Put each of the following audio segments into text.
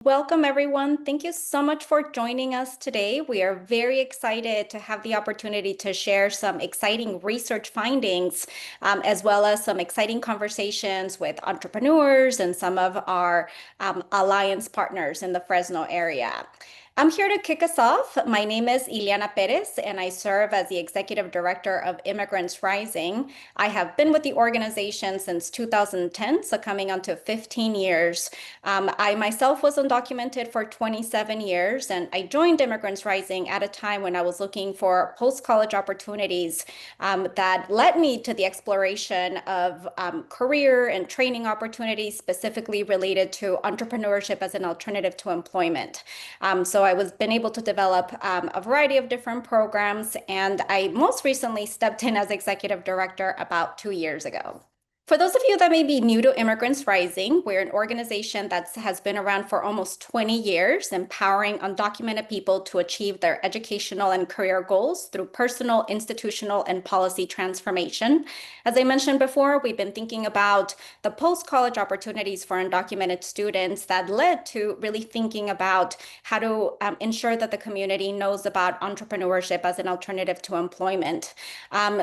Welcome, everyone. Thank you so much for joining us today. We are very excited to have the opportunity to share some exciting research findings, as well as some exciting conversations with entrepreneurs and some of our alliance partners in the Fresno area. I'm here to kick us off. My name is Ileana Perez, and I serve as the Executive Director of Immigrants Rising. I have been with the organization since 2010, so coming on to 15 years. I myself was undocumented for 27 years, and I joined Immigrants Rising at a time when I was looking for post-college opportunities that led me to the exploration of career and training opportunities specifically related to entrepreneurship as an alternative to employment. So I was been able to develop a variety of different programs, and I most recently stepped in as executive director about 2 years ago. For those of you that may be new to Immigrants Rising, we're an organization that has been around for almost 20 years, empowering undocumented people to achieve their educational and career goals through personal, institutional, and policy transformation. As I mentioned before, we've been thinking about the post-college opportunities for undocumented students that led to really thinking about how to ensure that the community knows about entrepreneurship as an alternative to employment.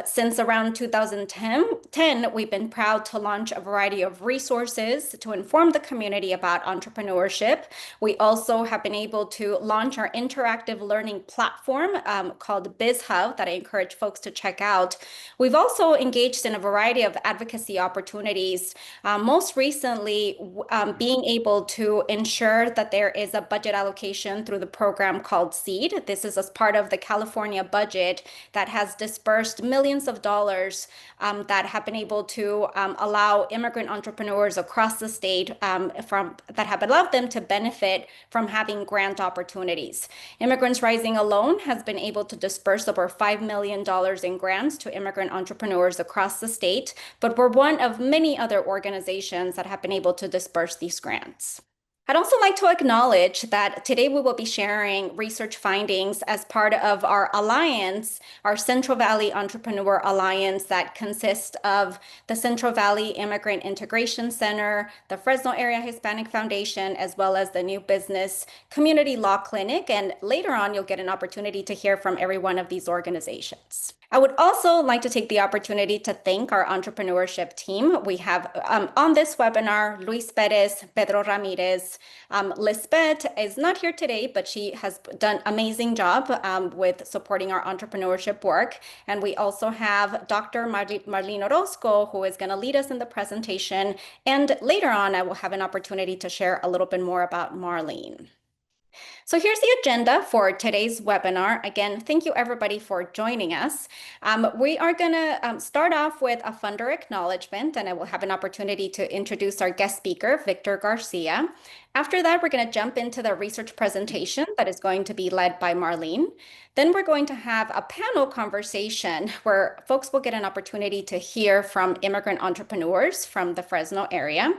Since around 2010, we've been proud to launch a variety of resources to inform the community about entrepreneurship. We also have been able to launch our interactive learning platform called BizHub that I encourage folks to check out. We've also engaged in a variety of advocacy opportunities, most recently being able to ensure that there is a budget allocation through the program called SEED. This is as part of the California budget that has dispersed millions of dollars that have been able to allow immigrant entrepreneurs across the state that have allowed them to benefit from having grant opportunities. Immigrants Rising alone has been able to disperse over $5 million in grants to immigrant entrepreneurs across the state, but we're one of many other organizations that have been able to disperse these grants. I'd also like to acknowledge that today we will be sharing research findings as part of our alliance, our Central Valley Entrepreneur Alliance that consists of the Central Valley Immigrant Integration Center, the Fresno Area Hispanic Foundation, as well as the New Business Community Law Clinic. And later on, you'll get an opportunity to hear from every one of these organizations. I would also like to take the opportunity to thank our entrepreneurship team. We have on this webinar, Luis Perez, Pedro Ramirez. Lisbeth is not here today, but she has done an amazing job with supporting our entrepreneurship work. And we also have Dr. Marlene Orozco, who is going to lead us in the presentation. And later on, I will have an opportunity to share a little bit more about Marlene. So here's the agenda for today's webinar. Again, thank you everybody for joining us. We are going to start off with a funder acknowledgement, and I will have an opportunity to introduce our guest speaker, Victor Garcia. After that, we're going to jump into the research presentation that is going to be led by Marlene. Then we're going to have a panel conversation where folks will get an opportunity to hear from immigrant entrepreneurs from the Fresno area.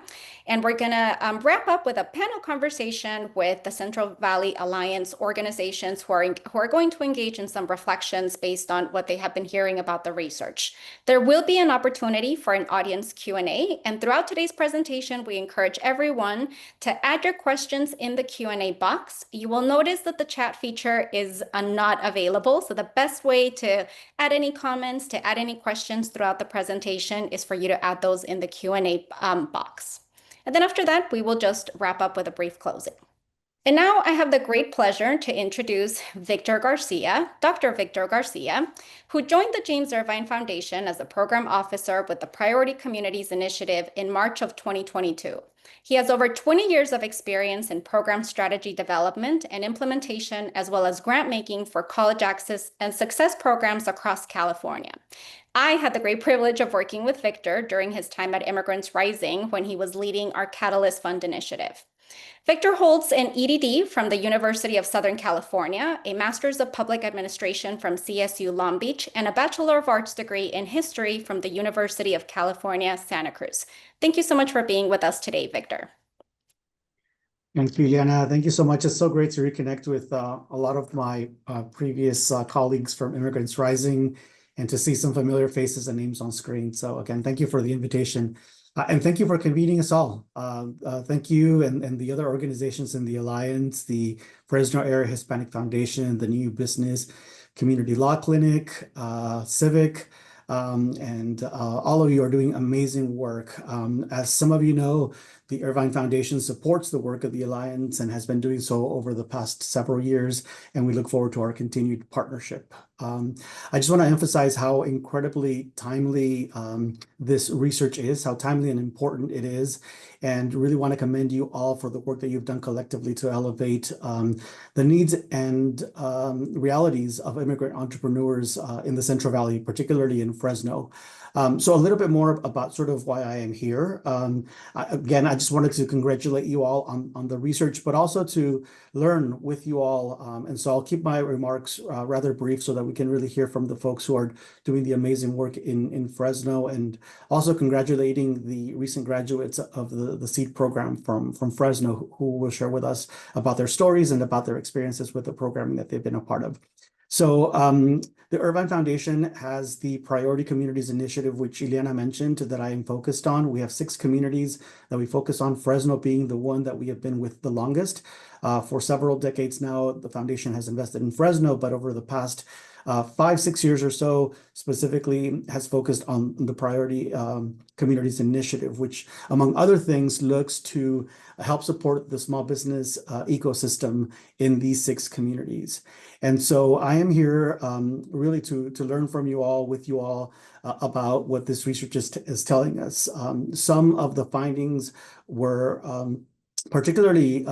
And we're going to wrap up with a panel conversation with the Central Valley Alliance organizations who are going to engage in some reflections based on what they have been hearing about the research. There will be an opportunity for an audience Q&A. And throughout today's presentation, we encourage everyone to add your questions in the Q&A box. You will notice that the chat feature is not available. So the best way to add any comments, to add any questions throughout the presentation is for you to add those in the Q&A box. And then after that, we will just wrap up with a brief closing. And now I have the great pleasure to introduce Victor Garcia, Dr. Victor Garcia, who joined the James Irvine Foundation as a program officer with the Priority Communities Initiative in March of 2022. He has over 20 years of experience in program strategy development and implementation, as well as grant making for college access and success programs across California. I had the great privilege of working with Victor during his time at Immigrants Rising when he was leading our Catalyst Fund initiative. Victor holds an EDD from the University of Southern California, a Master's of Public Administration from CSU Long Beach, and a Bachelor of Arts degree in History from the University of California, Santa Cruz. Thank you so much for being with us today, Victor. Thank you, Ileana. Thank you so much. It's so great to reconnect with a lot of my previous colleagues from Immigrants Rising and to see some familiar faces and names on screen. So again, thank you for the invitation. And thank you for convening us all. Thank you and the other organizations in the Alliance, the Fresno Area Hispanic Foundation, the New Business Community Law Clinic, Civic, and all of you are doing amazing work. As some of you know, the Irvine Foundation supports the work of the Alliance and has been doing so over the past several years, and we look forward to our continued partnership. I just want to emphasize how incredibly timely this research is, how timely and important it is, and really want to commend you all for the work that you've done collectively to elevate the needs and realities of immigrant entrepreneurs in the Central Valley, particularly in Fresno. So a little bit more about sort of why I am here. Again, I just wanted to congratulate you all on the research, but also to learn with you all. And so I'll keep my remarks rather brief so that we can really hear from the folks who are doing the amazing work in Fresno, and also congratulating the recent graduates of the SEED program from Fresno who will share with us about their stories and about their experiences with the programming that they've been a part of. So the Irvine Foundation has the Priority Communities Initiative, which Ileana mentioned, that I am focused on. We have 6 communities that we focus on, Fresno being the one that we have been with the longest. For several decades now, the foundation has invested in Fresno, but over the past 5-6 years or so, specifically has focused on the Priority Communities Initiative, which, among other things, looks to help support the small business ecosystem in these 6 communities. And so I am here really to learn from you all, with you all, about what this research is telling us. Some of the findings were particularly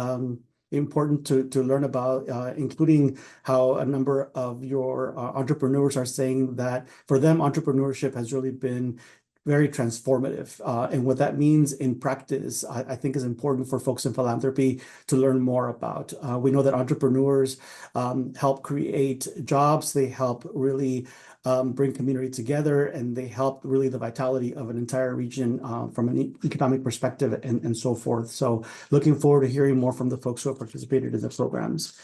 important to learn about, including how a number of your entrepreneurs are saying that for them, entrepreneurship has really been very transformative. And what that means in practice, I think is important for folks in philanthropy to learn more about. We know that entrepreneurs help create jobs, they help really bring community together, and they help really the vitality of an entire region from an economic perspective and so forth. So looking forward to hearing more from the folks who have participated in the programs.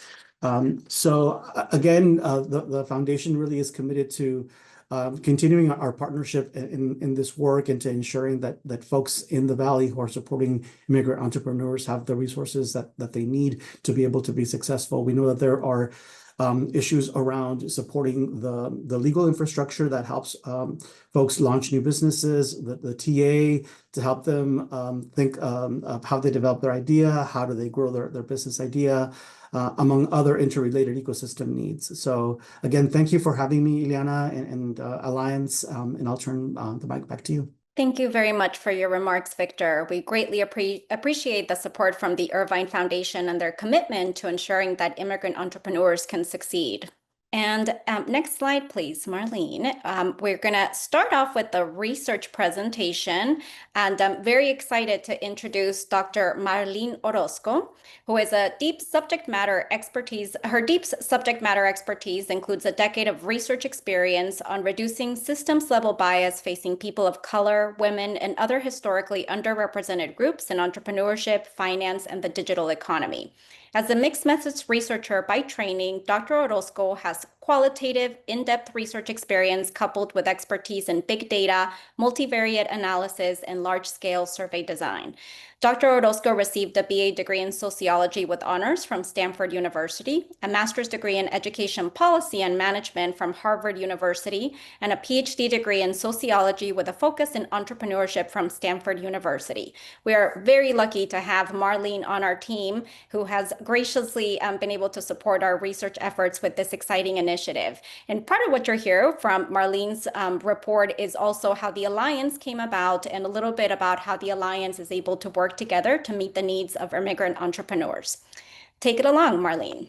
So again, the foundation really is committed to continuing our partnership in this work and to ensuring that folks in the Valley who are supporting immigrant entrepreneurs have the resources that they need to be able to be successful. We know that there are issues around supporting the legal infrastructure that helps folks launch new businesses, the TA to help them think of how they develop their idea, how do they grow their business idea, among other interrelated ecosystem needs. So again, thank you for having me, Ileana and Alliance, and I'll turn the mic back to you. Thank you very much for your remarks, Victor. We greatly appreciate the support from the Irvine Foundation and their commitment to ensuring that immigrant entrepreneurs can succeed. And next slide, please, Marlene. We're going to start off with the research presentation, and I'm very excited to introduce Dr. Marlene Orozco, who is a deep subject matter expertise. Her deep subject matter expertise includes a decade of research experience on reducing systems-level bias facing people of color, women, and other historically underrepresented groups in entrepreneurship, finance, and the digital economy. As a mixed methods researcher by training, Dr. Orozco has qualitative, in-depth research experience coupled with expertise in big data, multivariate analysis, and large-scale survey design. Dr. Orozco received a BA degree in sociology with honors from Stanford University, a master's degree in education policy and management from Harvard University, and a PhD degree in sociology with a focus in entrepreneurship from Stanford University. We are very lucky to have Marlene on our team, who has graciously been able to support our research efforts with this exciting initiative. And part of what you'll hear from Marlene's report is also how the Alliance came about and a little bit about how the Alliance is able to work together to meet the needs of immigrant entrepreneurs. Take it along, Marlene.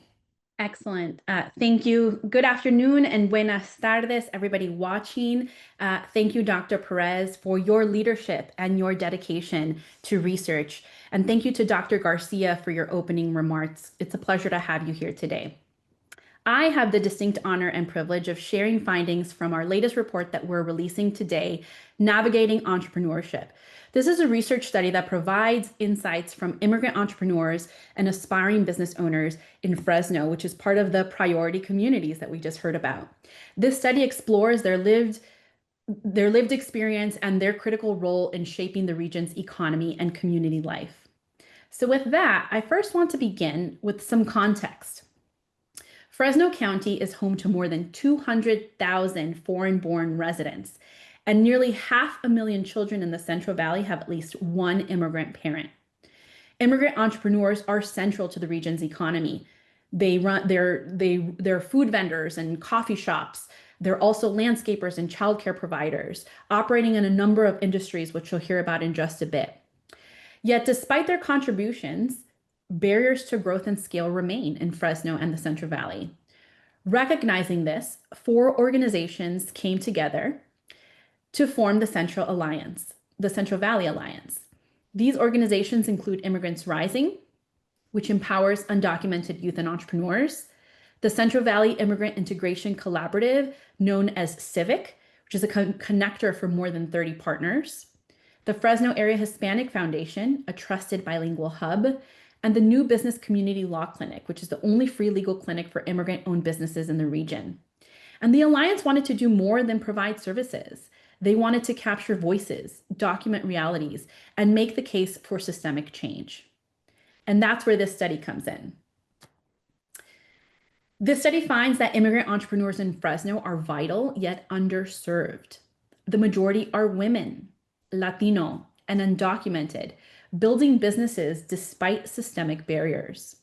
Excellent. Thank you. Good afternoon and buenas tardes, everybody watching. Thank you, Dr. Perez, for your leadership and your dedication to research. And thank you to Dr. Garcia for your opening remarks. It's a pleasure to have you here today. I have the distinct honor and privilege of sharing findings from our latest report that we're releasing today, Navigating Entrepreneurship. This is a research study that provides insights from immigrant entrepreneurs and aspiring business owners in Fresno, which is part of the priority communities that we just heard about. This study explores their lived their lived experience and their critical role in shaping the region's economy and community life. So with that, I first want to begin with some context. Fresno County is home to more than 200,000 foreign-born residents, and nearly 500,000 children in the Central Valley have at least one immigrant parent. Immigrant entrepreneurs are central to the region's economy. They're food vendors and coffee shops. They're also landscapers and childcare providers, operating in a number of industries, which you'll hear about in just a bit. Yet, despite their contributions, barriers to growth and scale remain in Fresno and the Central Valley. Recognizing this, 4 organizations came together to form the Central Valley Alliance. These organizations include Immigrants Rising, which empowers undocumented youth and entrepreneurs, the Central Valley Immigrant Integration Collaborative, known as CIVIC, which is a connector for more than 30 partners, the Fresno Area Hispanic Foundation, a trusted bilingual hub, and the New Business Community Law Clinic, which is the only free legal clinic for immigrant-owned businesses in the region. And the Alliance wanted to do more than provide services. They wanted to capture voices, document realities, and make the case for systemic change. And that's where this study comes in. This study finds that immigrant entrepreneurs in Fresno are vital yet underserved. The majority are women, Latino, and undocumented, building businesses despite systemic barriers.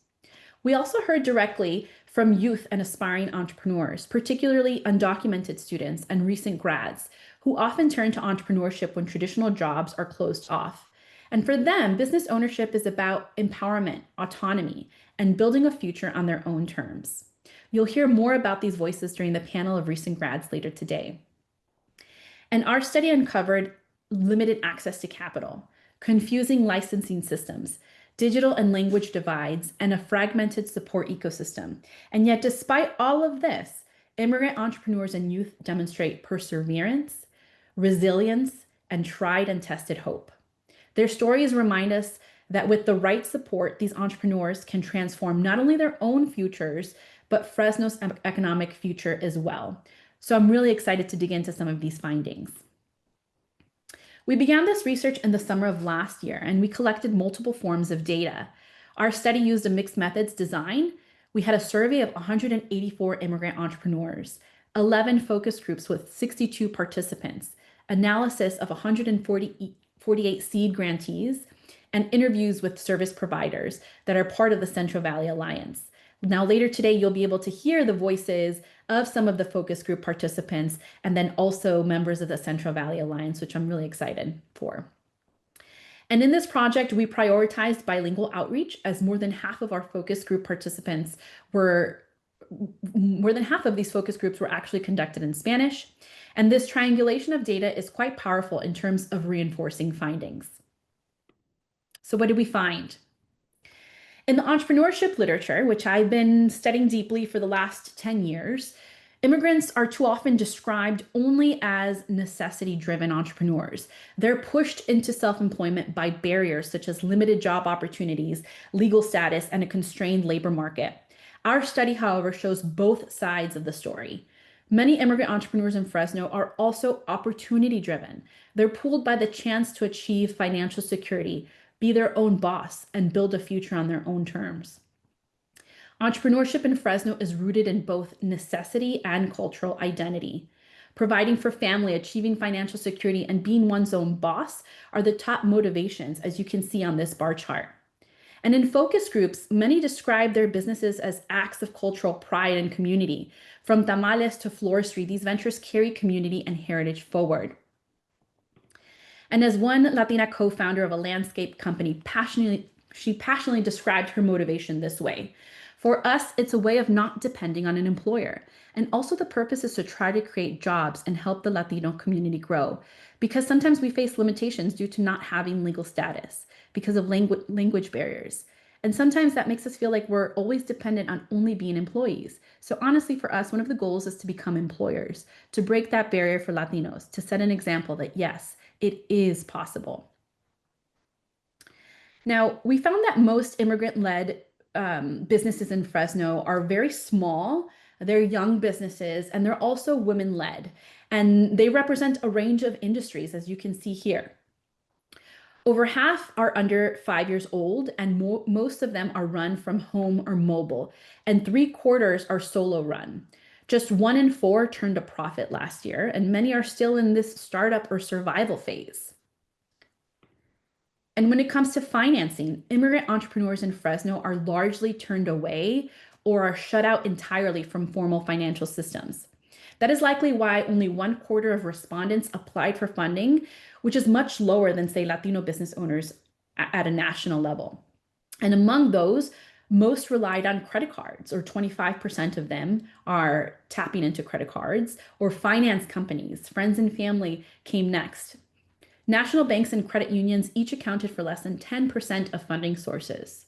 We also heard directly from youth and aspiring entrepreneurs, particularly undocumented students and recent grads, who often turn to entrepreneurship when traditional jobs are closed off. And for them, business ownership is about empowerment, autonomy, and building a future on their own terms. You'll hear more about these voices during the panel of recent grads later today. And our study uncovered limited access to capital, confusing licensing systems, digital and language divides, and a fragmented support ecosystem. And yet, despite all of this, immigrant entrepreneurs and youth demonstrate perseverance, resilience, and tried and tested hope. Their stories remind us that with the right support, these entrepreneurs can transform not only their own futures, but Fresno's economic future as well. So I'm really excited to dig into some of these findings. We began this research in the summer of last year, and we collected multiple forms of data. Our study used a mixed methods design. We had a survey of 184 immigrant entrepreneurs, 11 focus groups with 62 participants, analysis of 148 seed grantees, and interviews with service providers that are part of the Central Valley Alliance. Now, later today, you'll be able to hear the voices of some of the focus group participants and then also members of the Central Valley Alliance, which I'm really excited for. And in this project, we prioritized bilingual outreach as more than half of our focus group participants were, more than half of these focus groups were actually conducted in Spanish. And this triangulation of data is quite powerful in terms of reinforcing findings. So what did we find? In the entrepreneurship literature, which I've been studying deeply for the last 10 years, immigrants are too often described only as necessity-driven entrepreneurs. They're pushed into self-employment by barriers such as limited job opportunities, legal status, and a constrained labor market. Our study, however, shows both sides of the story. Many immigrant entrepreneurs in Fresno are also opportunity-driven. They're pulled by the chance to achieve financial security, be their own boss, and build a future on their own terms. Entrepreneurship in Fresno is rooted in both necessity and cultural identity. Providing for family, achieving financial security, and being one's own boss are the top motivations, as you can see on this bar chart. And in focus groups, many describe their businesses as acts of cultural pride and community. From tamales to floristry, these ventures carry community and heritage forward. And as one Latina co-founder of a landscape company she passionately described her motivation this way. For us, it's a way of not depending on an employer. And also the purpose is to try to create jobs and help the Latino community grow. Because sometimes we face limitations due to not having legal status, because of language barriers. And sometimes that makes us feel like we're always dependent on only being employees. So honestly, for us, one of the goals is to become employers, to break that barrier for Latinos, to set an example that yes, it is possible. Now, we found that most immigrant-led businesses in Fresno are very small, they're young businesses, and they're also women-led. and they represent a range of industries, as you can see here. Over half are under 5 years old, and most of them are run from home or mobile, and 3/4 are solo run. Just 1 in 4 turned a profit last year, and many are still in this startup or survival phase. And when it comes to financing, immigrant entrepreneurs in Fresno are largely turned away or are shut out entirely from formal financial systems. That is likely why only 1/4 of respondents applied for funding, which is much lower than, say, Latino business owners at a national level. And among those, most relied on credit cards, or 25% of them are tapping into credit cards, or finance companies. Friends and family came next. National banks and credit unions each accounted for less than 10% of funding sources.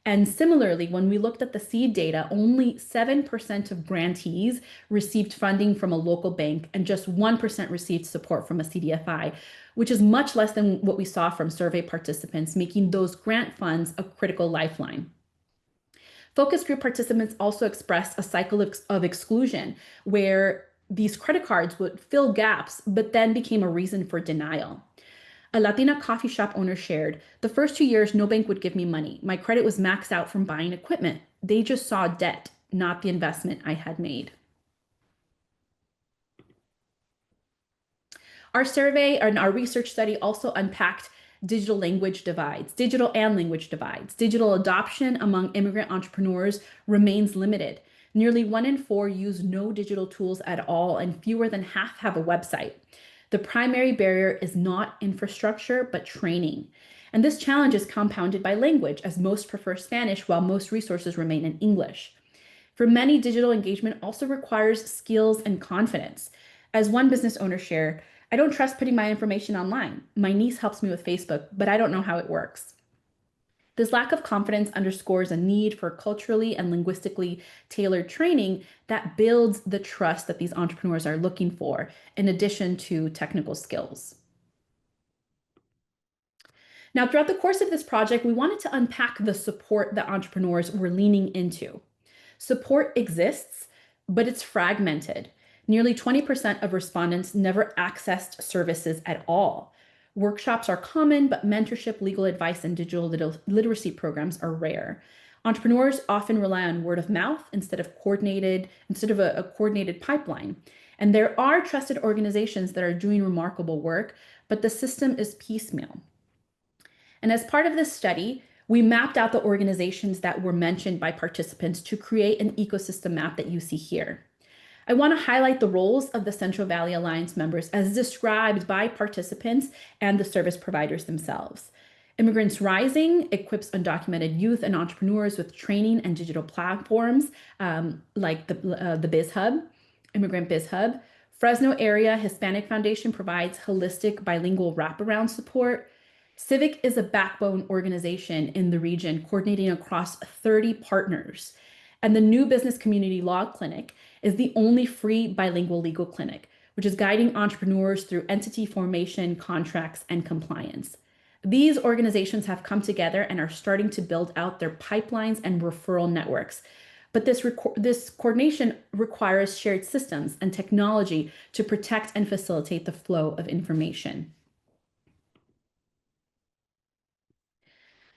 And similarly, when we looked at the seed data, only 7% of grantees received funding from a local bank, and just 1% received support from a CDFI, which is much less than what we saw from survey participants, making those grant funds a critical lifeline. Focus group participants also expressed a cycle of exclusion, where these credit cards would fill gaps, but then became a reason for denial. A Latina coffee shop owner shared, "The first 2 years, no bank would give me money. My credit was maxed out from buying equipment. They just saw debt, not the investment I had made." Our survey and our research study also unpacked digital and language divides. Digital adoption among immigrant entrepreneurs remains limited. Nearly 1 in 4 use no digital tools at all, and fewer than half have a website. The primary barrier is not infrastructure, but training. And this challenge is compounded by language, as most prefer Spanish while most resources remain in English. For many, digital engagement also requires skills and confidence. As one business owner shared, "I don't trust putting my information online. My niece helps me with Facebook, but I don't know how it works." This lack of confidence underscores a need for culturally and linguistically tailored training that builds the trust that these entrepreneurs are looking for, in addition to technical skills. Now, throughout the course of this project, we wanted to unpack the support that entrepreneurs were leaning into. Support exists, but it's fragmented. Nearly 20% of respondents never accessed services at all. Workshops are common, but mentorship, legal advice, and digital literacy programs are rare. Entrepreneurs often rely on word of mouth instead of a coordinated pipeline. And there are trusted organizations that are doing remarkable work, but the system is piecemeal. And as part of this study, we mapped out the organizations that were mentioned by participants to create an ecosystem map that you see here. I want to highlight the roles of the Central Valley Alliance members as described by participants and the service providers themselves. Immigrants Rising equips undocumented youth and entrepreneurs with training and digital platforms like the Biz Hub, Immigrant Biz Hub. Fresno Area Hispanic Foundation provides holistic bilingual wraparound support. Civic is a backbone organization in the region, coordinating across 30 partners. And the New Business Community Law Clinic is the only free bilingual legal clinic, which is guiding entrepreneurs through entity formation, contracts, and compliance. These organizations have come together and are starting to build out their pipelines and referral networks. But this coordination requires shared systems and technology to protect and facilitate the flow of information.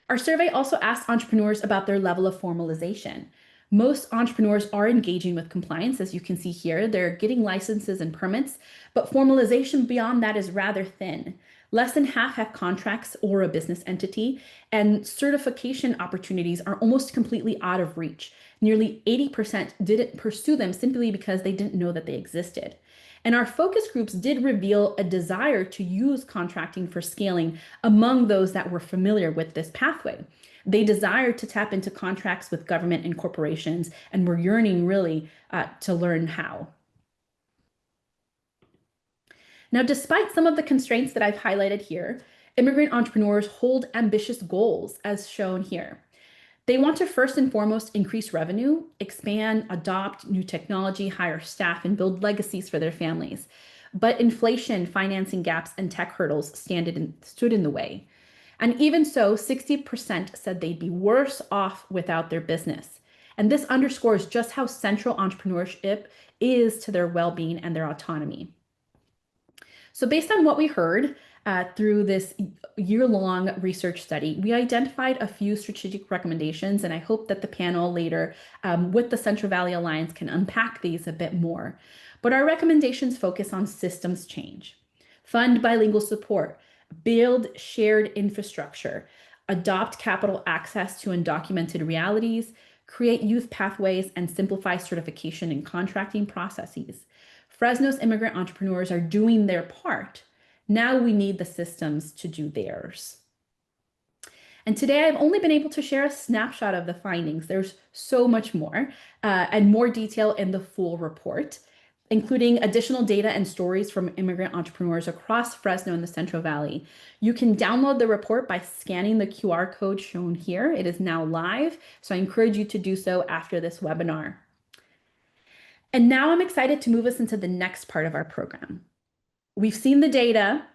Our survey also asked entrepreneurs about their level of formalization. Most entrepreneurs are engaging with compliance, as you can see here. They're getting licenses and permits, but formalization beyond that is rather thin. Less than half have contracts or a business entity, and certification opportunities are almost completely out of reach. Nearly 80% didn't pursue them simply because they didn't know that they existed. And our focus groups did reveal a desire to use contracting for scaling among those that were familiar with this pathway. They desired to tap into contracts with government and corporations and were yearning really to learn how. Now, despite some of the constraints that I've highlighted here, immigrant entrepreneurs hold ambitious goals as shown here. They want to first and foremost increase revenue, expand, adopt new technology, hire staff, and build legacies for their families. But inflation, financing gaps, and tech hurdles stood in the way. And even so, 60% said they'd be worse off without their business. And this underscores just how central entrepreneurship is to their well-being and their autonomy. So based on what we heard through this year-long research study, we identified a few strategic recommendations, and I hope that the panel later with the Central Valley Alliance can unpack these a bit more. But our recommendations focus on systems change, fund bilingual support, build shared infrastructure, adopt capital access to undocumented realities, create youth pathways, and simplify certification and contracting processes. Fresno's immigrant entrepreneurs are doing their part. Now we need the systems to do theirs. And today I've only been able to share a snapshot of the findings. There's so much more and more detail in the full report, including additional data and stories from immigrant entrepreneurs across Fresno and the Central Valley. You can download the report by scanning the QR code shown here. It is now live, so I encourage you to do so after this webinar. And now I'm excited to move us into the next part of our program. We've seen the data.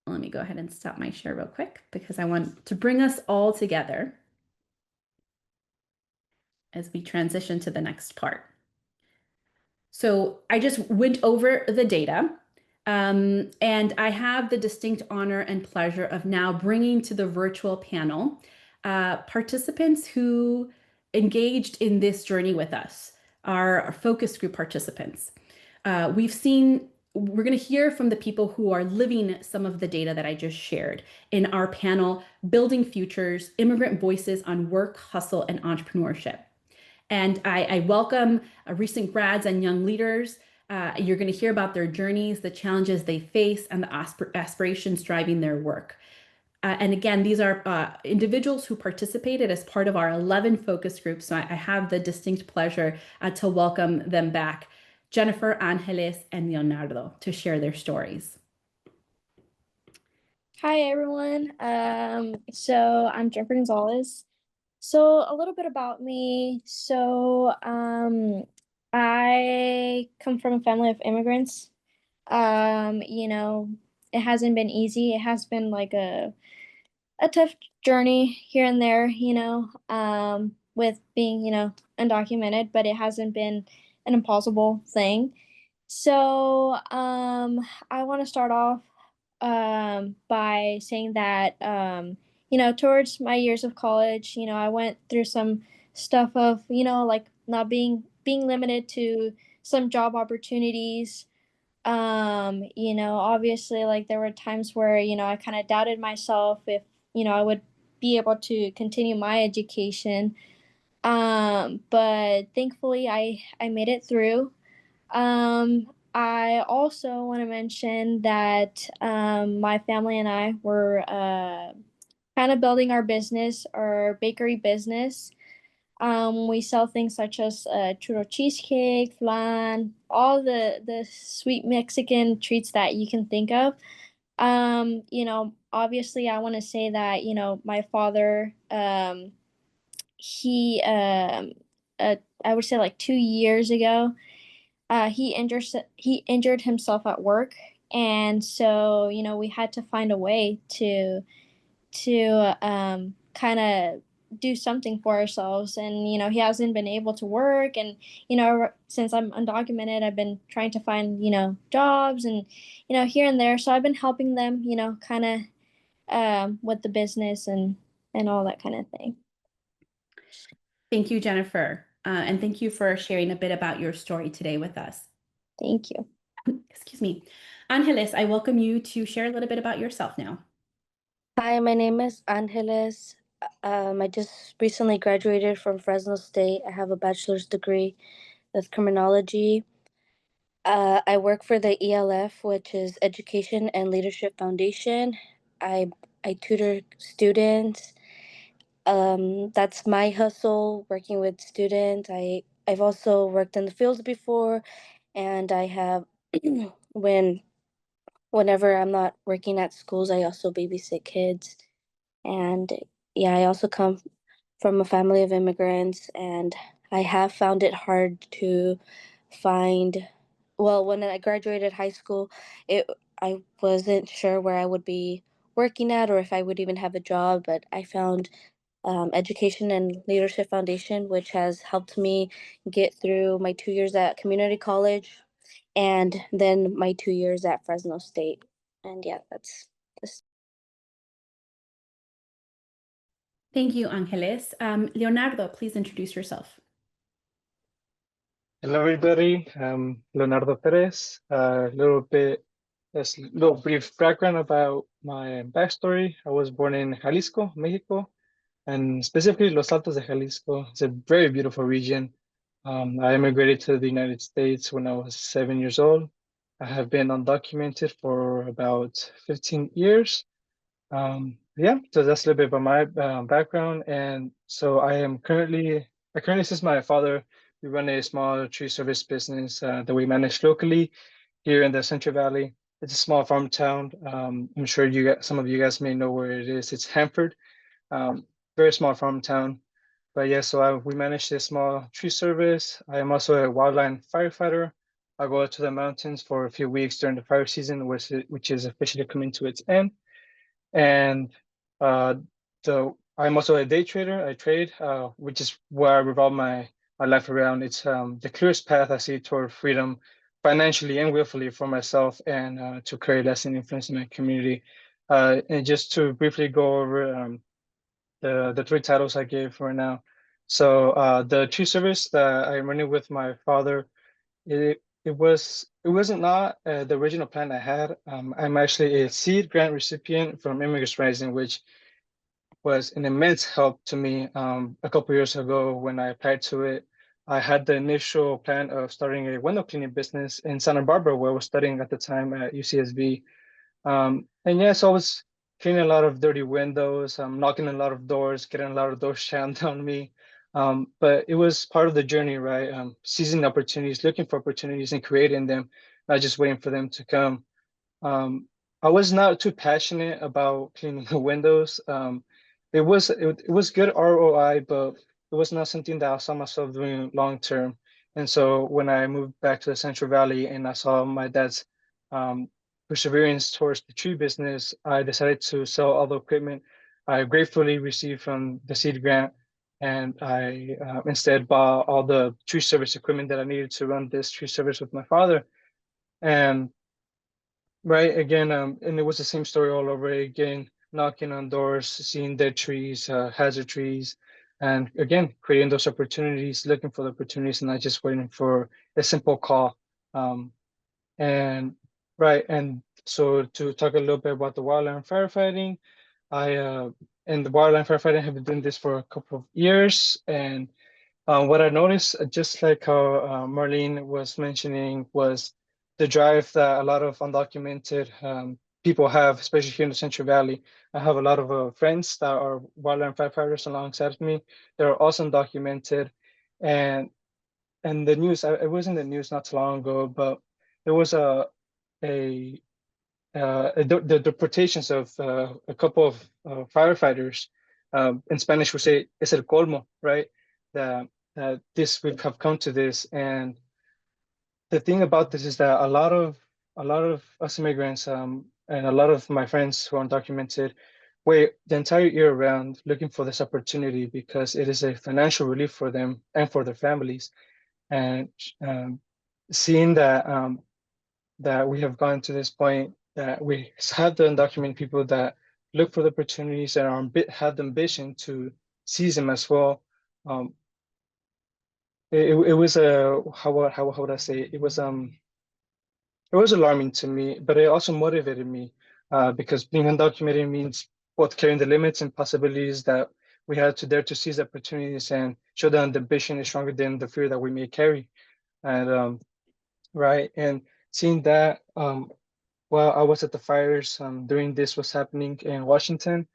Let me go ahead and stop my share real quick because I want to bring us all together as we transition to the next part. So I just went over the data, and I have the distinct honor and pleasure of now bringing to the virtual panel participants who engaged in this journey with us, our focus group participants. We're going to hear from the people who are living some of the data that I just shared in our panel, Building Futures, Immigrant Voices on Work, Hustle, and Entrepreneurship. And I welcome recent grads and young leaders. You're going to hear about their journeys, the challenges they face, and the aspirations driving their work. And again, these are individuals who participated as part of our 11 focus groups. So I have the distinct pleasure to welcome them back, Jennifer, Angeles, and Leonardo, to share their stories. Hi, everyone. So I'm Jennifer Gonzalez. So a little bit about me. So I come from a family of immigrants. It hasn't been easy. It has been like a tough journey here and there, with being, undocumented, but it hasn't been an impossible thing. So I want to start off by saying that towards my years of college, I went through some stuff of, like not being limited to some job opportunities. Obviously, like there were times where, I kind of doubted myself if, I would be able to continue my education. But thankfully I made it through. I also want to mention that my family and I were kind of building our business, our bakery business. We sell things such as churro cheesecake, flan, all the sweet Mexican treats that you can think of. Obviously, I want to say that my father, he I would say like 2 years ago, he injured himself at work, and so we had to find a way to kind of do something for ourselves. And he hasn't been able to work, and since I'm undocumented, I've been trying to find jobs and here and there. So I've been helping them kind of with the business and all that kind of thing. Thank you, Jennifer. And thank you for sharing a bit about your story today with us. Thank you. Excuse me. Angeles, I welcome you to share a little bit about yourself now. Hi, my name is Angeles. I just recently graduated from Fresno State. I have a bachelor's degree with criminology. I work for the ELF, which is Education and Leadership Foundation. I tutor students. That's my hustle, working with students. I've also worked in the fields before, and I have whenever I'm not working at schools, I also babysit kids. And yeah, I also come from a family of immigrants, and I have found it hard to find, well, when I graduated high school, I wasn't sure where I would be working at or if I would even have a job, but I found Education and Leadership Foundation, which has helped me get through my 2 years at community college. and then my 2 years at Fresno State. And yeah, that's this. Thank you, Angeles. Leonardo, please introduce yourself. Hello, everybody. I'm Leonardo Perez. A little brief background about my backstory. I was born in Jalisco, Mexico, and specifically Los Altos de Jalisco. It's a very beautiful region. I immigrated to the United States when I was 7 years old. I have been undocumented for about 15 years. Yeah, so that's a little bit about my background. And so I currently assist my father. We run a small tree service business that we manage locally here in the Central Valley. It's a small farm town. I'm sure some of you guys may know where it is. It's Hanford, very small farm town. But yeah, so we manage this small tree service. I am also a wildland firefighter. I go out to the mountains for a few weeks during the fire season, which is officially coming to its end. And I'm also a day trader. I trade, which is where I revolve my life around. It's the clearest path I see toward freedom, financially and willfully, for myself, and to create lasting influence in my community. And just to briefly go over the three titles I gave right now. So the tree service that I'm running with my father, it wasn't not the original plan I had. I'm actually a seed grant recipient from Immigrant Rising, which was an immense help to me a couple years ago when I applied to it. I had the initial plan of starting a window cleaning business in Santa Barbara, where I was studying at the time at UCSB. And yes, I was cleaning a lot of dirty windows, knocking a lot of doors, getting a lot of doors slammed on me. But it was part of the journey, right? Seizing opportunities, looking for opportunities and creating them, not just waiting for them to come. I was not too passionate about cleaning the windows. It was good ROI, but it was not something that I saw myself doing long term. And so when I moved back to the Central Valley and I saw my dad's perseverance towards the tree business, I decided to sell all the equipment I gratefully received from the seed grant, and I instead bought all the tree service equipment that I needed to run this tree service with my father. And right again, and it was the same story all over again, knocking on doors, seeing dead trees, hazard trees, and again, creating those opportunities, looking for the opportunities, and not just waiting for a simple call. And right, and so to talk a little bit about the wildland firefighting, and the wildland firefighting have been doing this for a couple of years, and what I noticed, just like how Marlene was mentioning, was the drive that a lot of undocumented people have, especially here in the Central Valley. I have a lot of friends that are wildland firefighters alongside of me. They're also undocumented, and the news. It was in the news not too long ago, but there was the deportations of a couple of firefighters. In Spanish, we say "es el colmo," right? That this we have come to this, and the thing about this is that a lot of us immigrants and a lot of my friends who are undocumented wait the entire year around looking for this opportunity because it is a financial relief for them and for their families. And seeing that we have gotten to this point that we have the undocumented people that look for the opportunities and have the ambition to seize them as well. It was a how would I say it? It was alarming to me, but it also motivated me because being undocumented means both carrying the limits and possibilities that we had to dare to seize opportunities and show that the ambition is stronger than the fear that we may carry. And right, and seeing that while I was at the fires during this was happening in Washington,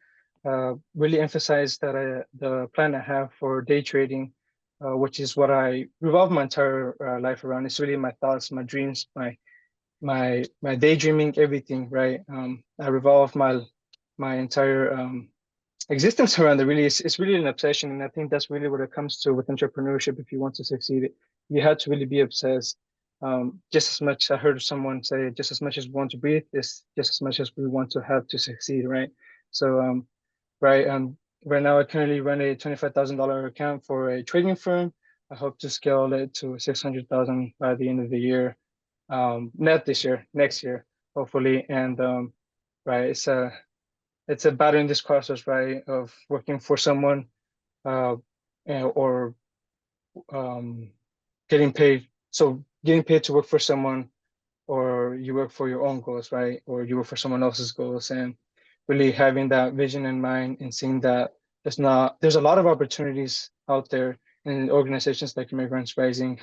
really emphasized that the plan I have for day trading, which is what I revolve my entire life around. It's really my thoughts, my dreams, my daydreaming, everything, right? I revolve my entire existence around it. Really, it's really an obsession, and I think that's really what it comes to with entrepreneurship. If you want to succeed, you have to really be obsessed. Just as much, I heard someone say, just as much as we want to breathe, is just as much as we want to have to succeed, right? So, right, right now I currently run a $25,000 account for a trading firm. I hope to scale it to 600,000 by the end of the year. not this year, next year, hopefully. And right, it's a battle in this process, right, of working for someone or getting paid. So getting paid to work for someone, or you work for your own goals, right? Or you work for someone else's goals, and really having that vision in mind and seeing that there's a lot of opportunities out there, and organizations like Immigrants Rising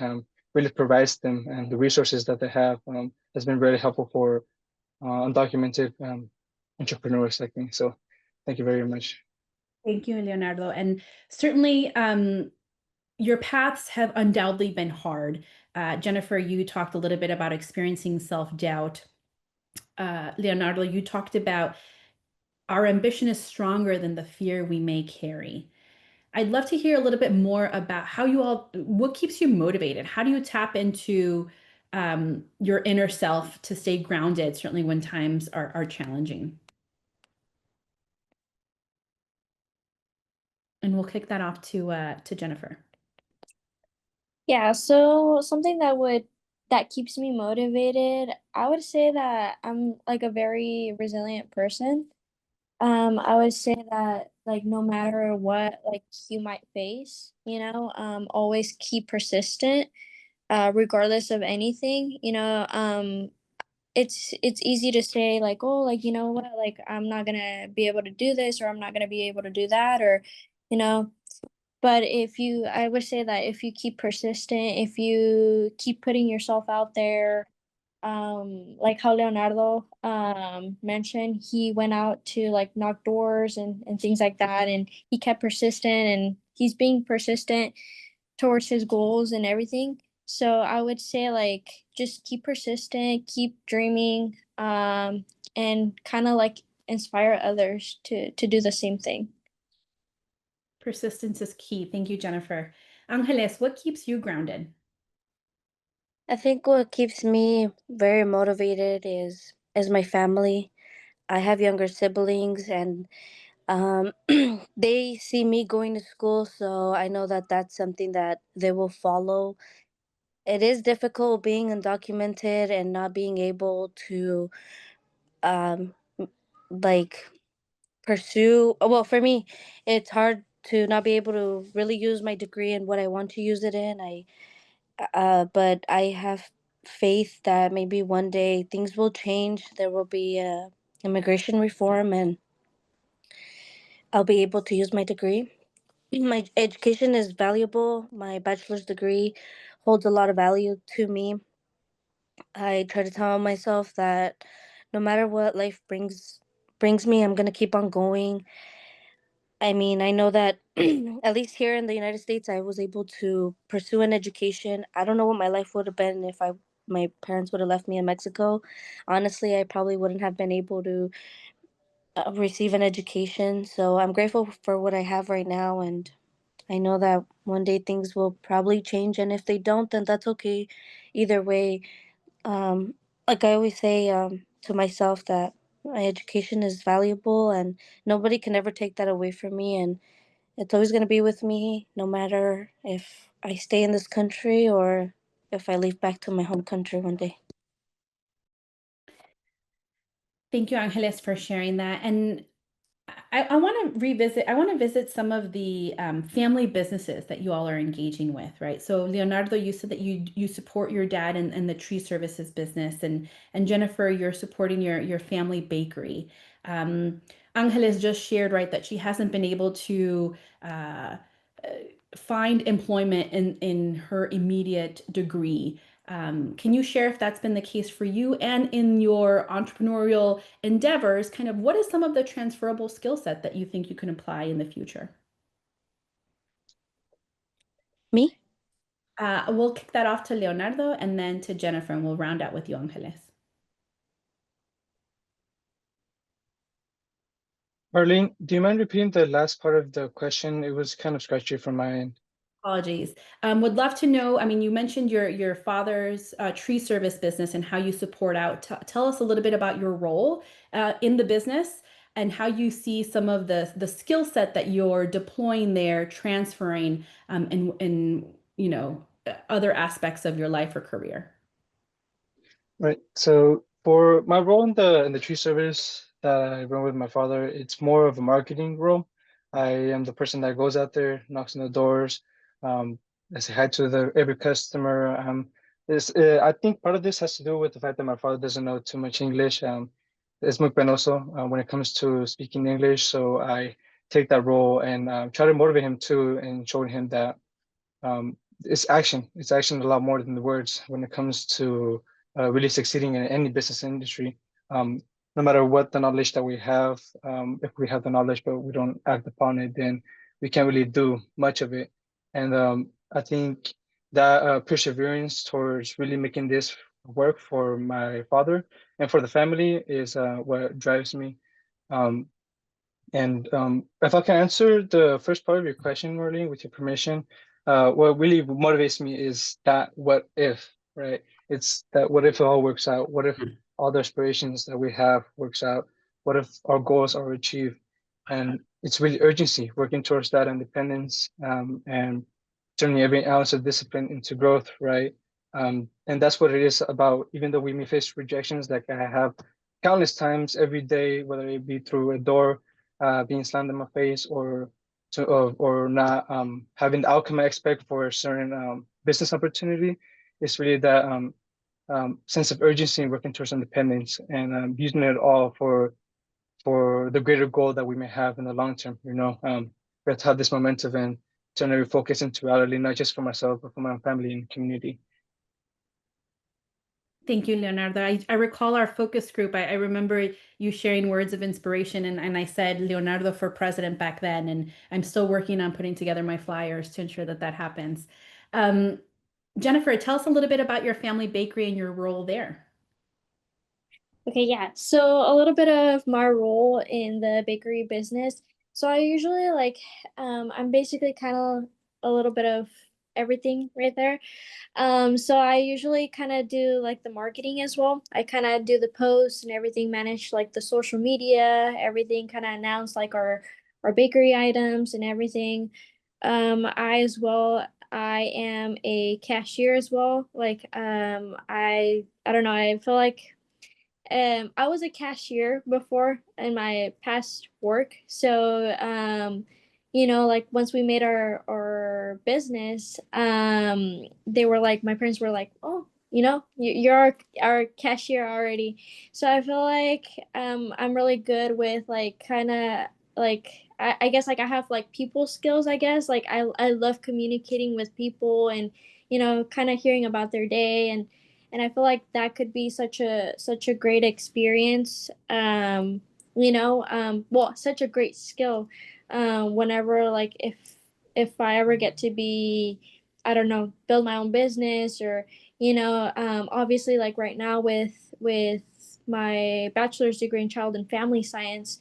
really provides them, and the resources that they have has been really helpful for undocumented entrepreneurs like me. So thank you very much. Thank you, Leonardo. And certainly, your paths have undoubtedly been hard. Jennifer, you talked a little bit about experiencing self-doubt. Leonardo, you talked about our ambition is stronger than the fear we may carry. I'd love to hear a little bit more about what keeps you motivated? How do you tap into your inner self to stay grounded, certainly when times are challenging? And we'll kick that off to Jennifer. Yeah, so something that keeps me motivated, I would say that I'm like a very resilient person. I would say that like no matter what like you might face, always keep persistent, regardless of anything. It's easy to say like, oh, like you know what, like I'm not gonna be able to do this or I'm not gonna be able to do that, or you know, but I would say that if you keep persistent, if you keep putting yourself out there, like how Leonardo mentioned, he went out to like knock doors and things like that, and he kept persistent and he's being persistent towards his goals and everything. So I would say like just keep persistent, keep dreaming, and kind of like inspire others to do the same thing. Persistence is key. Thank you, Jennifer. Angeles, what keeps you grounded? I think what keeps me very motivated is my family. I have younger siblings, and they see me going to school, so I know that that's something that they will follow. It is difficult being undocumented and not being able to um, like pursue. Well, for me, it's hard to not be able to really use my degree in what I want to use it in. But I have faith that maybe one day things will change. There will be immigration reform, and I'll be able to use my degree. My education is valuable. My bachelor's degree holds a lot of value to me. I try to tell myself that no matter what life brings me, I'm gonna keep on going. I mean, I know that at least here in the United States, I was able to pursue an education. I don't know what my life would have been if my parents would have left me in Mexico. Honestly, I probably wouldn't have been able to receive an education. So I'm grateful for what I have right now, and I know that one day things will probably change. And if they don't, then that's okay. Either way, um, like I always say to myself that my education is valuable, and nobody can ever take that away from me. And it's always going to be with me, no matter if I stay in this country or if I leave back to my home country one day. Thank you, Angeles, for sharing that. And I want to visit some of the family businesses that you all are engaging with, right? So Leonardo, you said that you support your dad in the tree services business, and Jennifer, you're supporting your family bakery. Angeles just shared, right, that she hasn't been able to uh, find employment in her immediate degree. Can you share if that's been the case for you, and in your entrepreneurial endeavors, kind of what is some of the transferable skill set that you think you can apply in the future? Me? We'll kick that off to Leonardo and then to Jennifer, and we'll round out with you, Angeles. Marlene, do you mind repeating the last part of the question? It was kind of scratchy from my end. Apologies. Would love to know, I mean, you mentioned your father's tree service business and how you support out. Tell us a little bit about your role in the business and how you see some of the skill set that you're deploying there, transferring in other aspects of your life or career. Right. So for my role in the tree service that I run with my father, it's more of a marketing role. I am the person that goes out there, knocks on the doors, I say hi to every customer. I think part of this has to do with the fact that my father doesn't know too much English. Es muy penoso when it comes to speaking English, so I take that role and try to motivate him too, and showing him that um, it's action. It's action a lot more than the words when it comes to really succeeding in any business industry. Um, no matter what the knowledge that we have, if we have the knowledge but we don't act upon it, then we can't really do much of it. And I think that perseverance towards really making this work for my father and for the family is what drives me. Um, and if I can answer the first part of your question, Marlene, with your permission, what really motivates me is that what if, right? It's that what if it all works out? What if all the aspirations that we have works out? What if our goals are achieved? And it's really urgency, working towards that independence, and turning every ounce of discipline into growth, right? And that's what it is about. Even though we may face rejections, like I have countless times every day, whether it be through a door being slammed in my face, or not having the outcome I expect for a certain business opportunity. It's really that sense of urgency and working towards independence, and using it all for the greater goal that we may have in the long term. We have to have this momentum and turn every focus into reality, not just for myself, but for my family and community. Thank you, Leonardo. I recall our focus group. I remember you sharing words of inspiration, and I said Leonardo for president back then, and I'm still working on putting together my flyers to ensure that that happens. Jennifer, tell us a little bit about your family bakery and your role there. Okay, yeah. So a little bit of my role in the bakery business. So I usually I'm basically kind of a little bit of everything right there. So I usually kind of do like the marketing as well. I kind of do the posts and everything, manage like the social media, everything, kind of announce like our bakery items and everything. I am a cashier as well. I don't know, I feel like I was a cashier before in my past work. So, like once we made our business, they were like, my parents were like, oh, you're our cashier already. So I feel like I'm really good with like kind of like I guess like I have like people skills, I guess. Like I love communicating with people and kind of hearing about their day, and I feel like that could be such a great experience. Well, such a great skill. Whenever like if I ever get to be, I don't know, build my own business, or obviously like right now with my bachelor's degree in child and family science,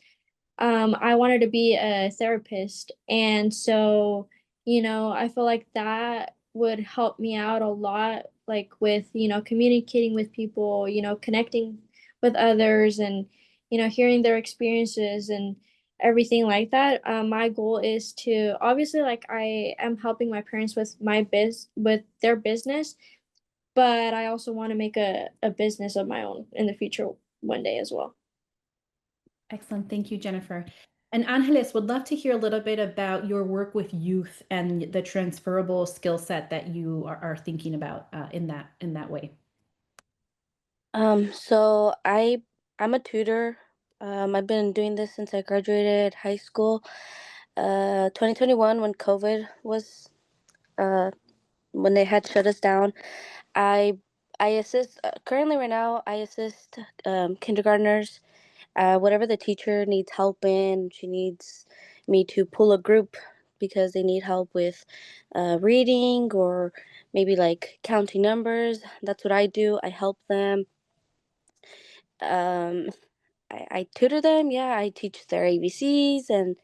I wanted to be a therapist. And so, I feel like that would help me out a lot, like with, communicating with people, connecting with others, and, hearing their experiences and everything like that. My goal is to obviously, like, I am helping my parents with their business, but I also want to make a business of my own in the future one day as well. Excellent. Thank you, Jennifer. And Angeles, would love to hear a little bit about your work with youth and the transferable skill set that you are thinking about in that way. So I'm a tutor. I've been doing this since I graduated high school. 2021, when COVID was when they had shut us down, I I assist currently right now. I assist kindergartners. Whatever the teacher needs help in, she needs me to pull a group because they need help with reading or maybe like counting numbers. That's what I do. I help them. Um, I tutor them. Yeah, I teach their ABCs and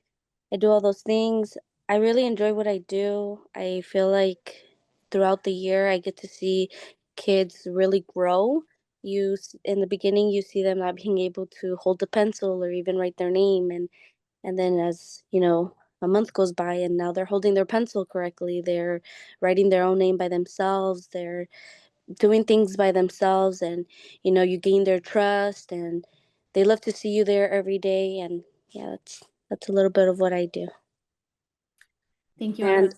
I do all those things. I really enjoy what I do. I feel like throughout the year I get to see kids really grow. In the beginning you see them not being able to hold the pencil or even write their name, and then as a month goes by and now they're holding their pencil correctly. They're writing their own name by themselves. They're doing things by themselves, and you gain their trust, and they love to see you there every day. And yeah, that's a little bit of what I do. Thank you, And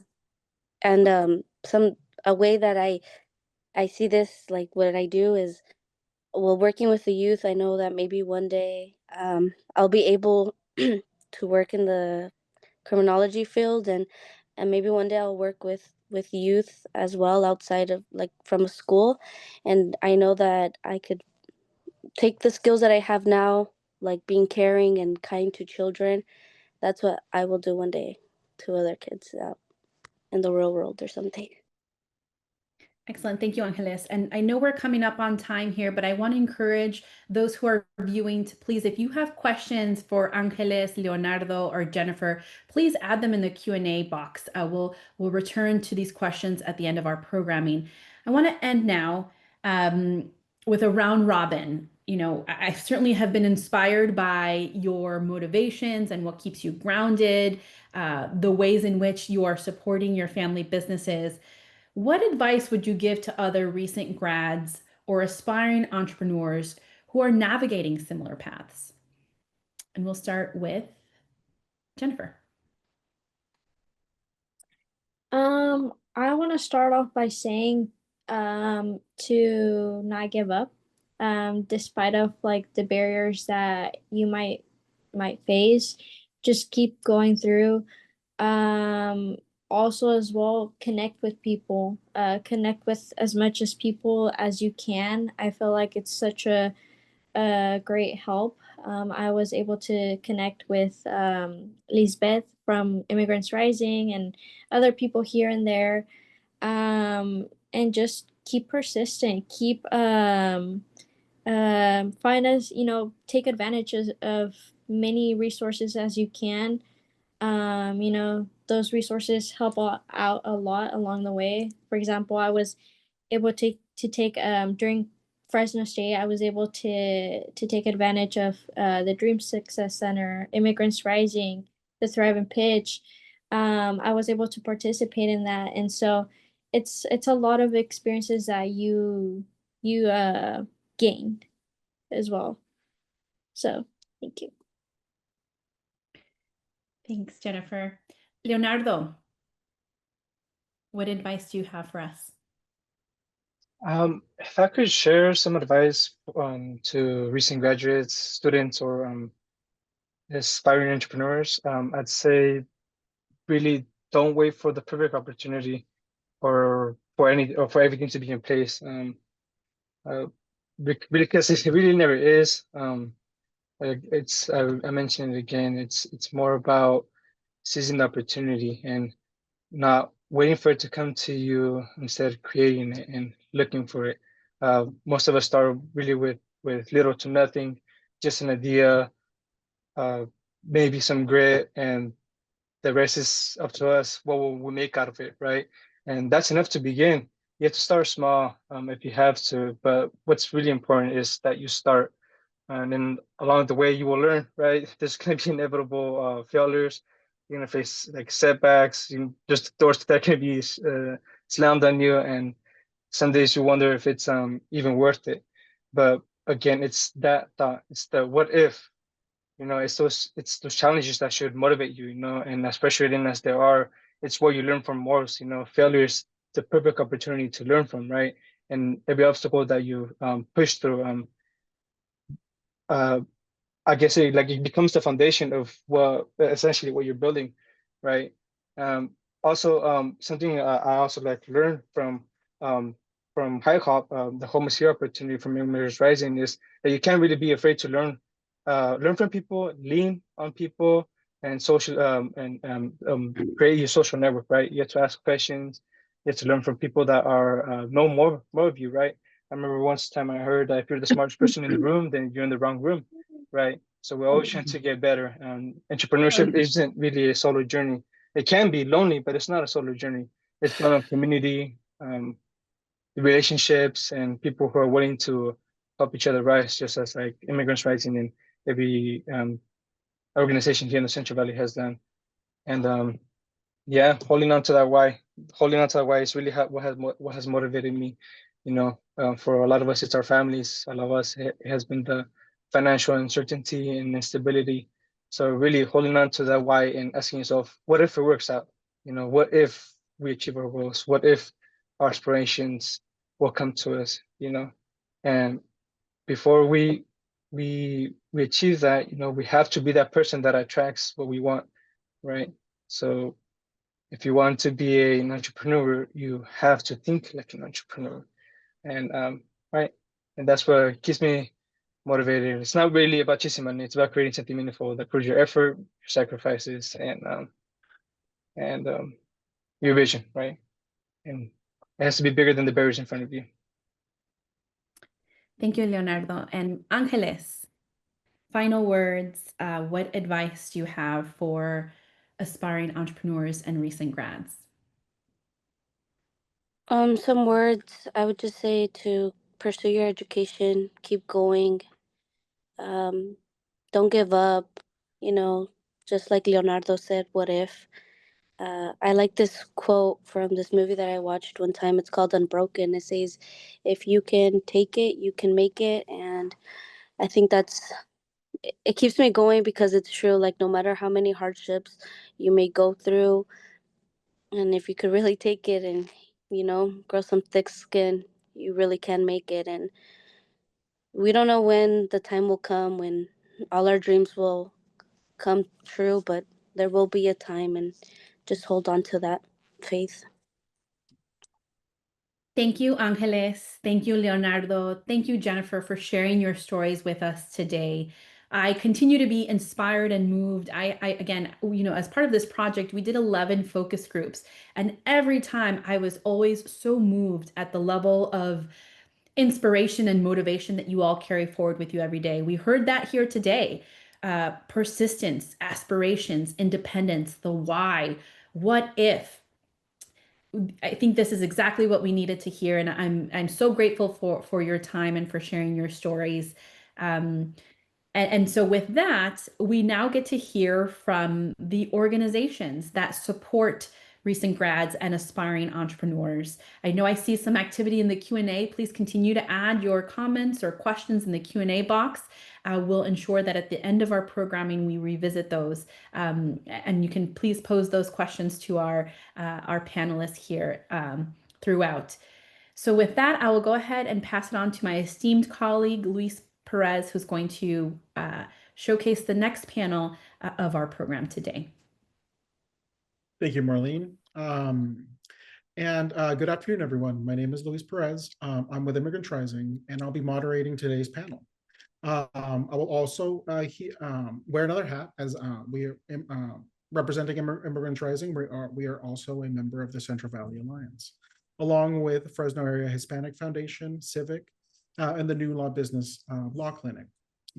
Angeles. a way that I see this, like what I do is, well, working with the youth, I know that maybe one day I'll be able to work in the criminology field, and maybe one day I'll work with youth as well, outside of, like, from a school. And I know that I could take the skills that I have now, like being caring and kind to children. That's what I will do one day to other kids out in the real world or something. Excellent. Thank you, Angeles. And I know we're coming up on time here, but I want to encourage those who are viewing to please, if you have questions for Angeles, Leonardo, or Jennifer, please add them in the Q&A box. We'll return to these questions at the end of our programming. I want to end now with a round robin. I certainly have been inspired by your motivations and what keeps you grounded, the ways in which you are supporting your family businesses. What advice would you give to other recent grads or aspiring entrepreneurs who are navigating similar paths? And we'll start with Jennifer. I want to start off by saying to not give up, despite of like the barriers that you might face. Just keep going through. Also as well, connect with people, connect with as much as people as you can. I feel like it's such a great help. I was able to connect with Lisbeth from Immigrants Rising and other people here and there. And just keep persistent, keep find us, take advantage of many resources as you can. Those resources help out a lot along the way. For example, I was able to take during Fresno State, I was able to take advantage of the Dream Success Center, Immigrants Rising, the Thrive and Pitch. I was able to participate in that, and so it's a lot of experiences that you gained as well. So thank you. Thanks, Jennifer. Leonardo, what advice do you have for us? If I could share some advice to recent graduates, students, or aspiring entrepreneurs, I'd say really don't wait for the perfect opportunity or for everything to be in place. Because it really never is. I mentioned it again. It's more about seizing the opportunity and not waiting for it to come to you, instead creating it and looking for it. Most of us start really with little to nothing, just an idea, maybe some grit, and the rest is up to us. What will we make out of it, right? And that's enough to begin. You have to start small if you have to, but what's really important is that you start, and then along the way you will learn, right? There's going to be inevitable failures. You're going to face like setbacks, just doors that can be slammed on you, and some days you wonder if it's even worth it. But again, it's that thought, it's the what if. It's those challenges that should motivate you, and as frustrating as they are, it's what you learn from most. Failure is the perfect opportunity to learn from, right? And every obstacle that you push through, I guess it becomes the foundation of essentially what you're building, right? Also, something I also like to learn from High Hop, the Home is Here opportunity from Immigrants Rising, is that you can't really be afraid to learn from people, lean on people, and create your social network, right? You have to ask questions, you have to learn from people that are know more of you, right? I remember once time I heard that if you're the smartest person in the room, then you're in the wrong room, right? So we're always trying to get better. Entrepreneurship isn't really a solo journey. It can be lonely, but it's not a solo journey. It's built on community, relationships, and people who are willing to help each other rise, just as like Immigrants Rising and every organization here in the Central Valley has done. And yeah, holding on to that why is really what has motivated me. For a lot of us, it's our families. A lot of us, it has been the financial uncertainty and instability. So really holding on to that why and asking yourself, what if it works out? What if we achieve our goals? What if our aspirations will come to us? And before we achieve that, we have to be that person that attracts what we want, right? So if you want to be an entrepreneur, you have to think like an entrepreneur. And right. And that's what keeps me motivated. It's not really about chasing money, it's about creating something meaningful that proves your effort, your sacrifices, and your vision, right? And it has to be bigger than the barriers in front of you. Thank you, Leonardo. And Angeles, final words. What advice do you have for aspiring entrepreneurs and recent grads? Some words I would just say to pursue your education, keep going, don't give up, just like Leonardo said, what if? I like this quote from this movie that I watched one time. It's called Unbroken. It says, if you can take it, you can make it. And I think it keeps me going because it's true. Like, no matter how many hardships you may go through, and if you could really take it and, grow some thick skin, you really can make it. And we don't know when the time will come when all our dreams will come true, but there will be a time, and just hold on to that faith. Thank you, Angeles. Thank you, Leonardo. Thank you, Jennifer, for sharing your stories with us today. I continue to be inspired and moved. I again, as part of this project, we did 11 focus groups, and every time I was always so moved at the level of inspiration and motivation that you all carry forward with you every day. We heard that here today. Persistence, aspirations, independence, the why, what if. I think this is exactly what we needed to hear, and I'm so grateful for your time and for sharing your stories. And so with that, we now get to hear from the organizations that support recent grads and aspiring entrepreneurs. I know I see some activity in the Q&A. Please continue to add your comments or questions in the Q&A box. We'll ensure that at the end of our programming, we revisit those. And you can please pose those questions to our panelists here throughout. So with that, I will go ahead and pass it on to my esteemed colleague, Luis Perez, who's going to showcase the next panel of our program today. Thank you, Marlene. Good afternoon, everyone. My name is Luis Perez. I'm with Immigrant, and I'll be moderating today's panel. I will also wear another hat as we are representing Immigrant Rising. We are also a member of the Central Valley Alliance, along with Fresno Area Hispanic Foundation, Civic, and the New Law Business Law Clinic.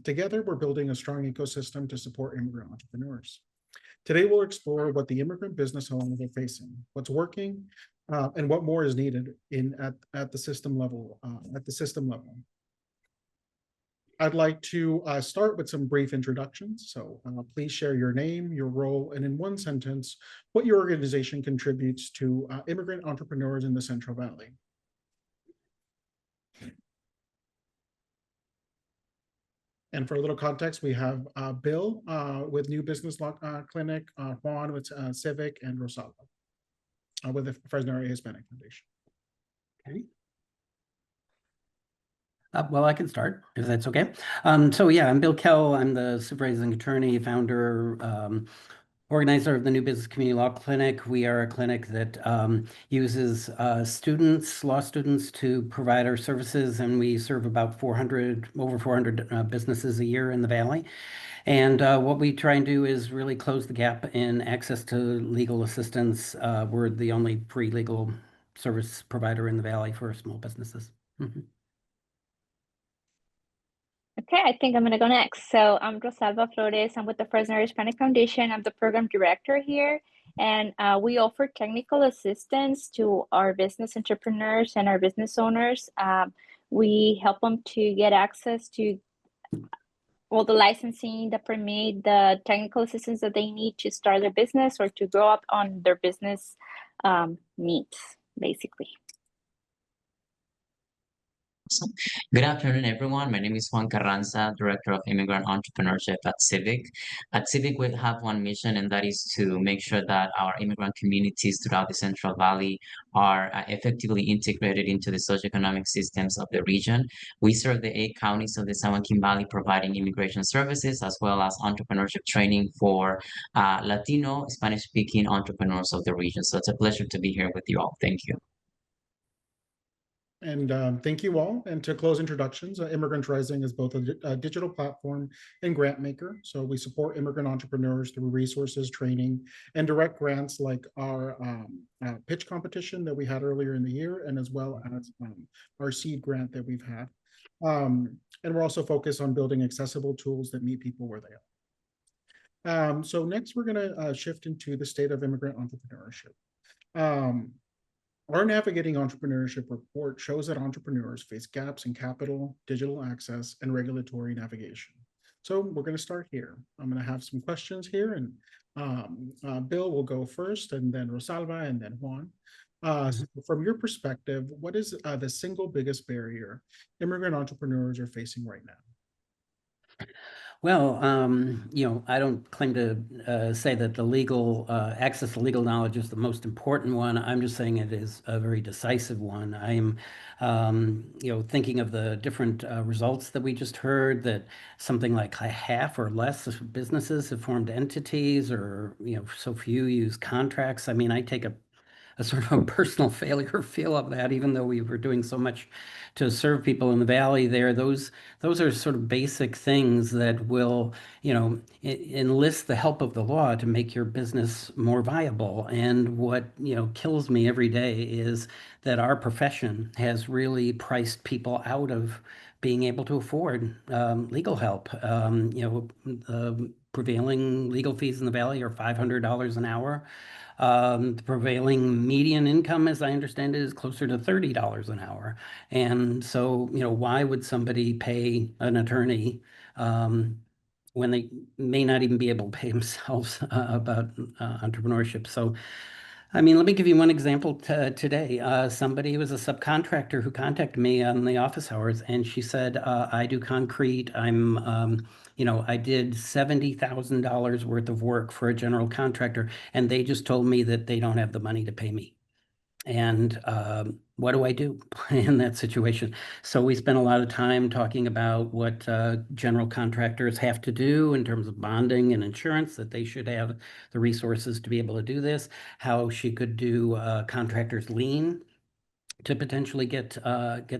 Together, we're building a strong ecosystem to support immigrant entrepreneurs. Today, we'll explore what the immigrant business owners are facing, what's working, and what more is needed at the system level. I'd like to start with some brief introductions. So please share your name, your role, and in one sentence, what your organization contributes to immigrant entrepreneurs in the Central Valley. And for a little context, we have Bill with New Business Law Clinic, Juan with Civic, and Rosalba with the Fresno Area Hispanic Foundation. Okay. Well, I can start, if that's okay. So yeah, I'm Bill Kell. I'm the supervising attorney, founder, organizer of the New Business Community Law Clinic. We are a clinic that uses law students to provide our services, and we serve about over 400 businesses a year in the Valley. And what we try and do is really close the gap in access to legal assistance. We're the only free legal service provider in the Valley for small businesses. Mm-hmm. Okay, I think I'm going to go next. So I'm Rosalba Flores. I'm with the Fresno Hispanic Foundation. I'm the program director here. And we offer technical assistance to our business entrepreneurs and our business owners. We help them to get access to all the licensing, the permit, the technical assistance that they need to start their business or to grow up on their business needs, basically. Awesome. Good afternoon, everyone. My name is Juan Carranza, Director of Immigrant Entrepreneurship at Civic. At Civic, we have one mission, and that is to make sure that our immigrant communities throughout the Central Valley are effectively integrated into the socioeconomic systems of the region. We serve the 8 counties of the San Joaquin Valley, providing immigration services as well as entrepreneurship training for Latino, Spanish-speaking entrepreneurs of the region. So it's a pleasure to be here with you all. Thank you. And thank you all. And to close introductions, Immigrant Rising is both a digital platform and grant maker. So we support immigrant entrepreneurs through resources, training, and direct grants like our pitch competition that we had earlier in the year, and as well as our seed grant that we've had. And we're also focused on building accessible tools that meet people where they are. So next, we're going to shift into the state of immigrant entrepreneurship. Our Navigating Entrepreneurship report shows that entrepreneurs face gaps in capital, digital access, and regulatory navigation. So we're going to start here. I'm going to have some questions here, and Bill will go first, and then Rosalba, and then Juan. So from your perspective, what is the single biggest barrier immigrant entrepreneurs are facing right now? Well, I don't claim to say that the legal access to legal knowledge is the most important one. I'm just saying it is a very decisive one. I'm, thinking of the different results that we just heard, that something like half or less of businesses have formed entities, or so few use contracts. I mean, I take a sort of a personal failure feel of that, even though we were doing so much to serve people in the valley there. Those are sort of basic things that will, enlist the help of the law to make your business more viable. And what, kills me every day is that our profession has really priced people out of being able to afford legal help. Prevailing legal fees in the valley are $500 an hour. The prevailing median income, as I understand it, is closer to $30 an hour. And so, why would somebody pay an attorney when they may not even be able to pay themselves about entrepreneurship? So, I mean, let me give you one example today. Somebody was a subcontractor who contacted me on the office hours, and she said, I do concrete. I did $70,000 worth of work for a general contractor, and they just told me that they don't have the money to pay me. And what do I do in that situation? So we spent a lot of time talking about what general contractors have to do in terms of bonding and insurance, that they should have the resources to be able to do this, how she could do contractors lien to potentially get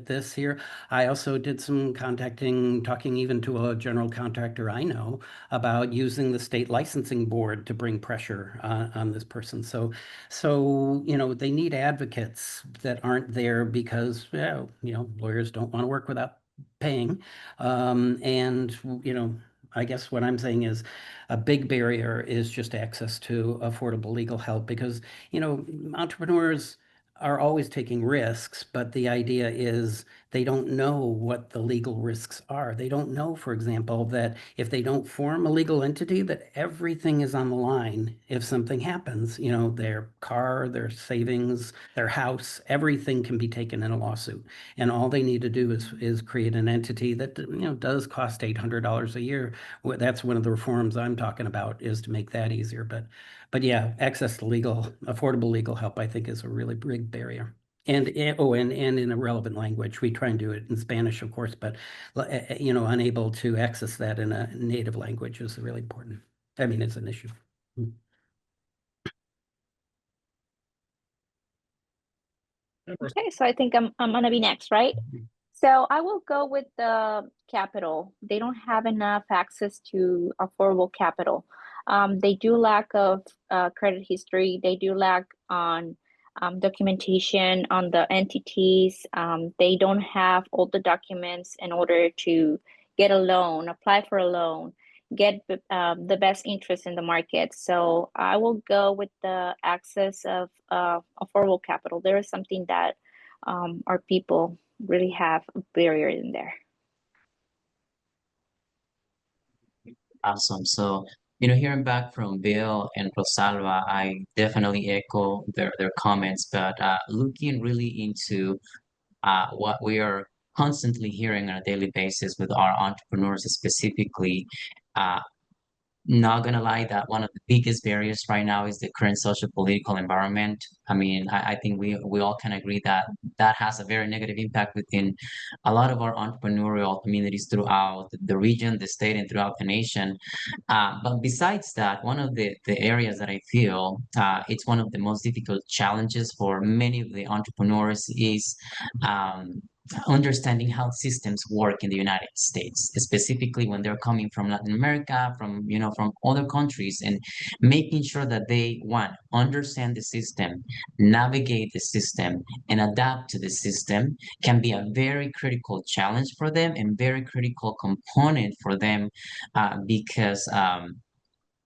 this here. I also did some talking even to a general contractor I know about using the state licensing board to bring pressure on this person. So they need advocates that aren't there because lawyers don't want to work without paying. I guess what I'm saying is a big barrier is just access to affordable legal help, because entrepreneurs are always taking risks, but the idea is they don't know what the legal risks are. They don't know, for example, that if they don't form a legal entity, that everything is on the line if something happens. Their car, their savings, their house, everything can be taken in a lawsuit. And all they need to do is create an entity that does cost $800 a year. That's one of the reforms I'm talking about, is to make that easier. But yeah, access to affordable legal help, I think, is a really big barrier. And in a relevant language. We try and do it in Spanish, of course, but unable to access that in a native language is really important. I mean, it's an issue. Okay, so I think I'm gonna be next, right? So I will go with the capital. They don't have enough access to affordable capital. They do lack of credit history. They do lack on documentation on the entities. They don't have all the documents in order to get a loan, apply for a loan, get the best interest in the market. So I will go with the access of affordable capital. There is something that our people really have a barrier in there. Awesome. So, hearing back from Bill and Rosalba, I definitely echo their comments, but looking really into what we are constantly hearing on a daily basis with our entrepreneurs specifically. Not gonna lie, that one of the biggest barriers right now is the current social political environment. I mean, I think we all can agree that that has a very negative impact within a lot of our entrepreneurial communities throughout the region, the state, and throughout the nation. But besides that, one of the areas that I feel it's one of the most difficult challenges for many of the entrepreneurs is understanding how systems work in the United States, specifically when they're coming from Latin America, from from other countries, and making sure that they understand the system, navigate the system, and adapt to the system can be a very critical challenge for them and very critical component for them because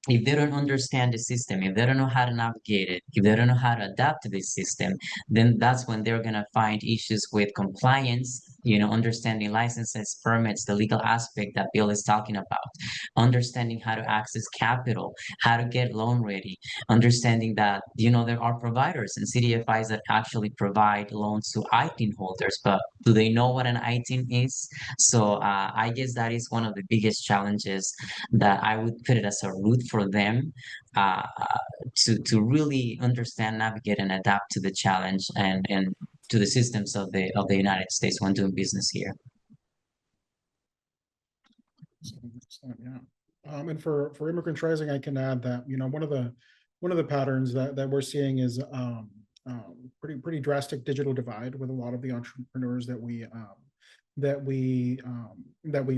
if they don't understand the system, if they don't know how to navigate it, if they don't know how to adapt to this system, then that's when they're going to find issues with compliance, understanding licenses, permits, the legal aspect that Bill is talking about, understanding how to access capital, how to get loan ready, understanding that, there are providers and CDFIs that actually provide loans to ITIN holders, but do they know what an ITIN is? So I guess that is one of the biggest challenges that I would put it as a route for them uh, to really understand, navigate, and adapt to the challenge and to the systems of the United States when doing business here. Excellent, yeah. And for Immigrant Rising, I can add that one of the patterns that we're seeing is pretty drastic digital divide with a lot of the entrepreneurs that we've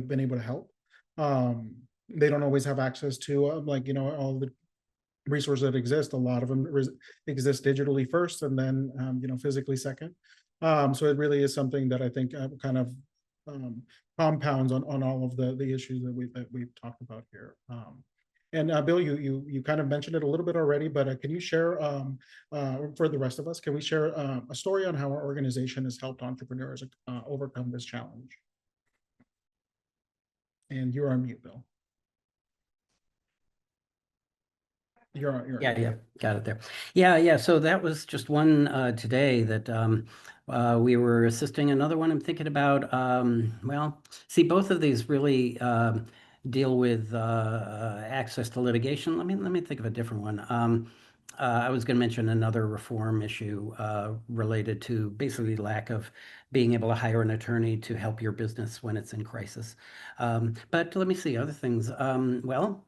been able to help. They don't always have access to all the resources that exist. A lot of them exist digitally first, and then physically second. So it really is something that I think kind of compounds on all of the issues that we've talked about here. And Bill, you kind of mentioned it a little bit already, but can you share for the rest of us? Can we share a story on how our organization has helped entrepreneurs overcome this challenge? And you're on mute, Bill. You're Yeah, got it there. Yeah. So that was just one today that we were assisting. Another one I'm thinking about. Well, see, both of these really deal with access to litigation. Let me think of a different one. I was going to mention another reform issue related to basically lack of being able to hire an attorney to help your business when it's in crisis. But let me see other things. Well,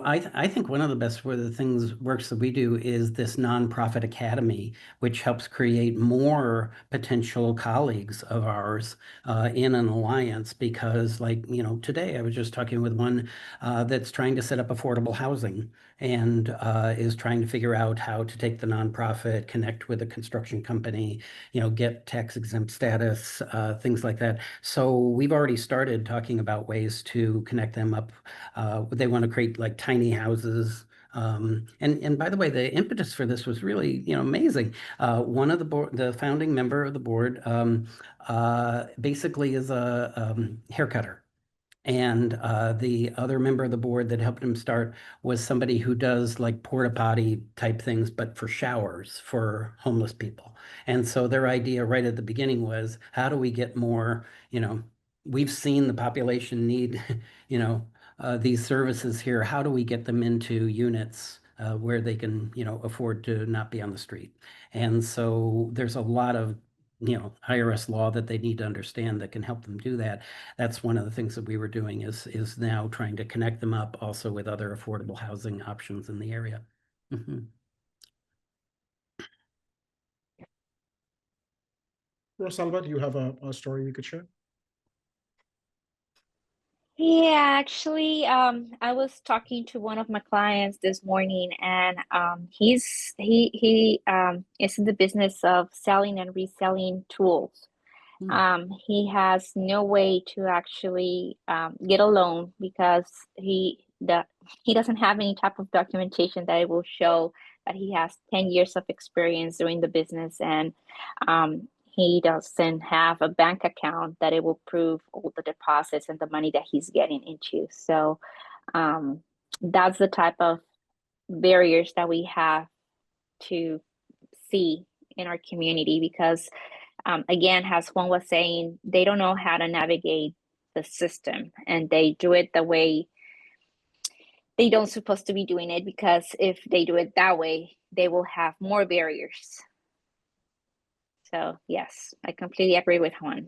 I think one of the best works that we do is this nonprofit academy, which helps create more potential colleagues of ours in an alliance. Because, today I was just talking with one that's trying to set up affordable housing and is trying to figure out how to take the nonprofit, connect with a construction company, get tax exempt status, things like that. So we've already started talking about ways to connect them up. They want to create like tiny houses. And by the way, the impetus for this was really, amazing. One of the founding member of the board basically is a hair cutter. And the other member of the board that helped him start was somebody who does like porta potty type things, but for showers for homeless people. And so their idea right at the beginning was, how do we get more, we've seen the population need, these services here. How do we get them into units where they can, afford to not be on the street? And so there's a lot of IRS law that they need to understand that can help them do that. That's one of the things that we were doing is now trying to connect them up also with other affordable housing options in the area. Mm-hmm. Rosalba, do you have a story you could share? Yeah, actually, I was talking to one of my clients this morning, and he is in the business of selling and reselling tools. He has no way to actually get a loan because he doesn't have any type of documentation that it will show that he has 10 years of experience doing the business, and he doesn't have a bank account that it will prove all the deposits and the money that he's getting into. So that's the type of barriers that we have to see in our community, because again, as Juan was saying, they don't know how to navigate the system, and they do it the way they don't supposed to be doing it, because if they do it that way, they will have more barriers. So yes, I completely agree with Juan.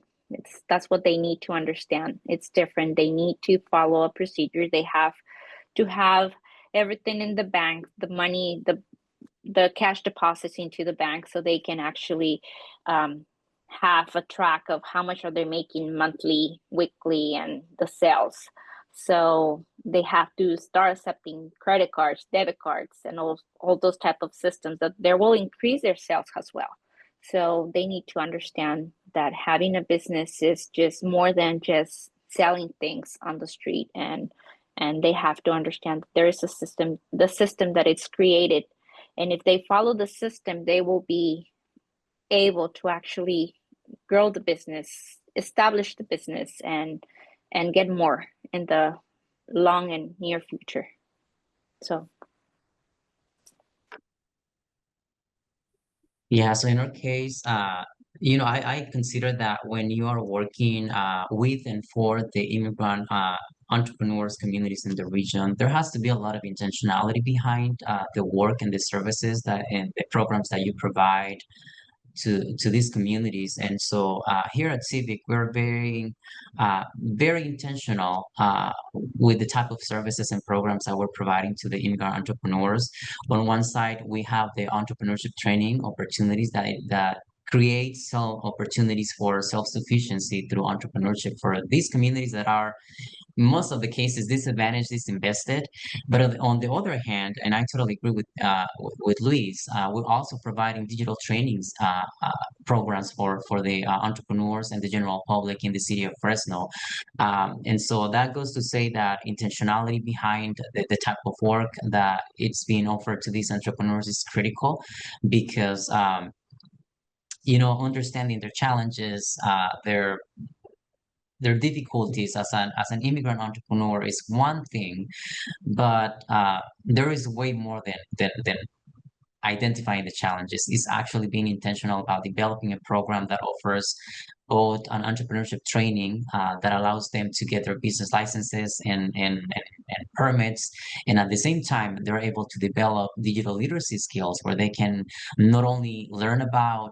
That's what they need to understand. It's different. They need to follow a procedure. They have to have everything in the bank, the money, the cash deposits into the bank, so they can actually have a track of how much are they making monthly, weekly, and the sales. So they have to start accepting credit cards, debit cards, and all those type of systems that they will increase their sales as well. So they need to understand that having a business is just more than just selling things on the street, and they have to understand that there is a system, the system that it's created, and if they follow the system, they will be able to actually grow the business, establish the business, and get more in the long and near future. So Yeah, so in our case, I consider that when you are working with and for the immigrant entrepreneurs communities in the region, there has to be a lot of intentionality behind the work and the services that and the programs that you provide to these communities. And so here at Civic, we're very intentional with the type of services and programs that we're providing to the immigrant entrepreneurs. On one side, we have the entrepreneurship training opportunities that create some opportunities for self-sufficiency through entrepreneurship for these communities that are most of the cases disadvantaged, disinvested. But on the other hand, and I totally agree with Luis, we're also providing digital trainings programs for the entrepreneurs and the general public in the city of Fresno. And so that goes to say that intentionality behind the type of work that it's being offered to these entrepreneurs is critical, because understanding their challenges, their difficulties as an immigrant entrepreneur is one thing, but there is way more than identifying the challenges. Is actually being intentional about developing a program that offers both an entrepreneurship training that allows them to get their business licenses and permits, and at the same time they're able to develop digital literacy skills where they can not only learn about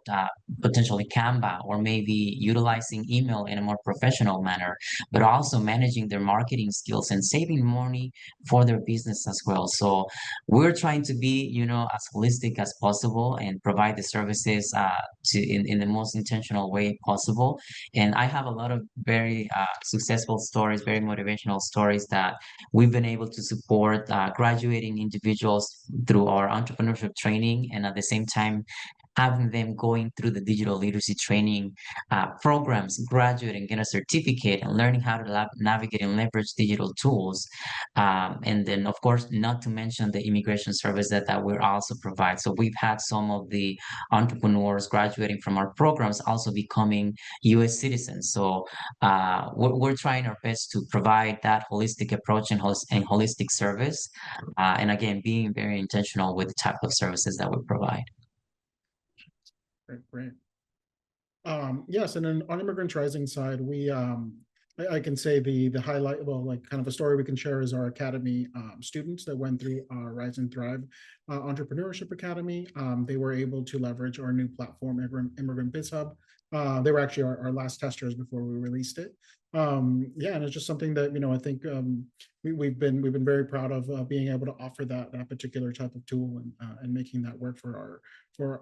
potentially Canva or maybe utilizing email in a more professional manner, but also managing their marketing skills and saving money for their business as well. So we're trying to be, as holistic as possible and provide the services in the most intentional way possible. And I have a lot of very successful stories, very motivational stories that we've been able to support graduating individuals through our entrepreneurship training, and at the same time having them going through the digital literacy training programs, graduating, get a certificate, and learning how to navigate and leverage digital tools. And then, of course, not to mention the immigration service that we also provide. So we've had some of the entrepreneurs graduating from our programs also becoming U.S. citizens. So we're trying our best to provide that holistic approach and holistic service. And again, being very intentional with the type of services that we provide. Great. Yes, and then on Immigrant Rising side, we I can say the highlight, well, like kind of a story we can share is our academy students that went through our Rise and Thrive Entrepreneurship Academy. They were able to leverage our new platform, Immigrant Biz Hub. They were actually our last testers before we released it. Yeah, and it's just something that I think we've been very proud of being able to offer that particular type of tool and making that work for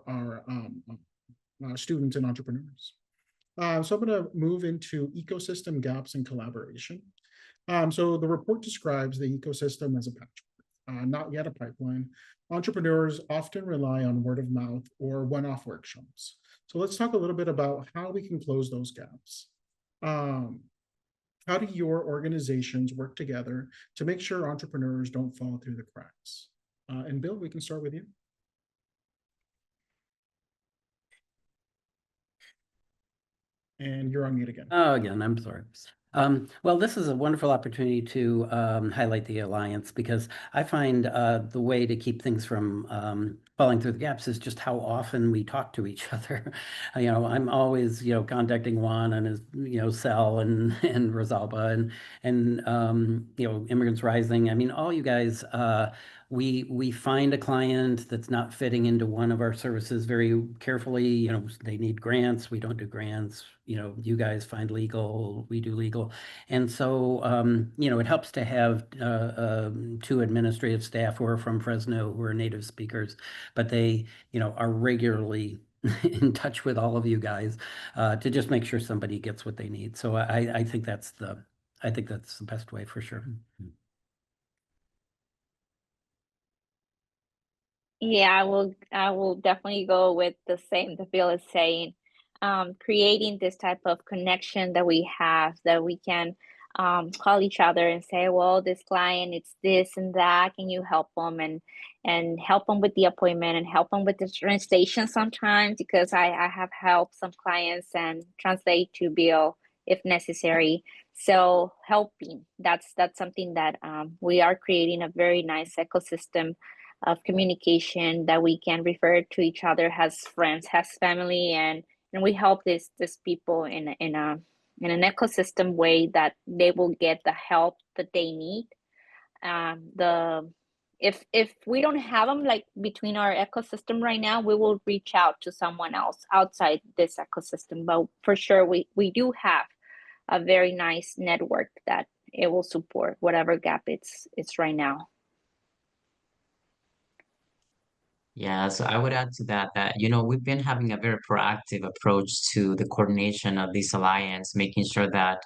our students and entrepreneurs. So I'm going to move into ecosystem gaps and collaboration. So the report describes the ecosystem as a patchwork, not yet a pipeline. Entrepreneurs often rely on word of mouth or one-off workshops. So let's talk a little bit about how we can close those gaps. How do your organizations work together to make sure entrepreneurs don't fall through the cracks? And Bill, we can start with you. And you're on mute again. Oh, again, I'm sorry. Well, this is a wonderful opportunity to highlight the Alliance, because I find the way to keep things from falling through the gaps is just how often we talk to each other. I'm always, contacting Juan and his, Cell and Rosalba and Immigrants Rising. I mean, all you guys, we find a client that's not fitting into one of our services very carefully. They need grants. We don't do grants. You guys find legal, we do legal. And so, it helps to have 2 administrative staff who are from Fresno, who are native speakers, but they, are regularly in touch with all of you guys to just make sure somebody gets what they need. So I think that's the best way for sure. Yeah, I will definitely go with the same that Bill is saying. Creating this type of connection that we have, that we can call each other and say, well, this client, it's this and that. Can you help them and help them with the appointment and help them with the translation sometimes, because I have helped some clients and translate to Bill if necessary. So helping, that's something that we are creating a very nice ecosystem of communication that we can refer to each other as friends, as family, and we help these people in an ecosystem way that they will get the help that they need. If we don't have them like between our ecosystem right now, we will reach out to someone else outside this ecosystem. But for sure, we do have a very nice network that it will support whatever gap it's right now. Yeah, so I would add to that we've been having a very proactive approach to the coordination of this alliance, making sure that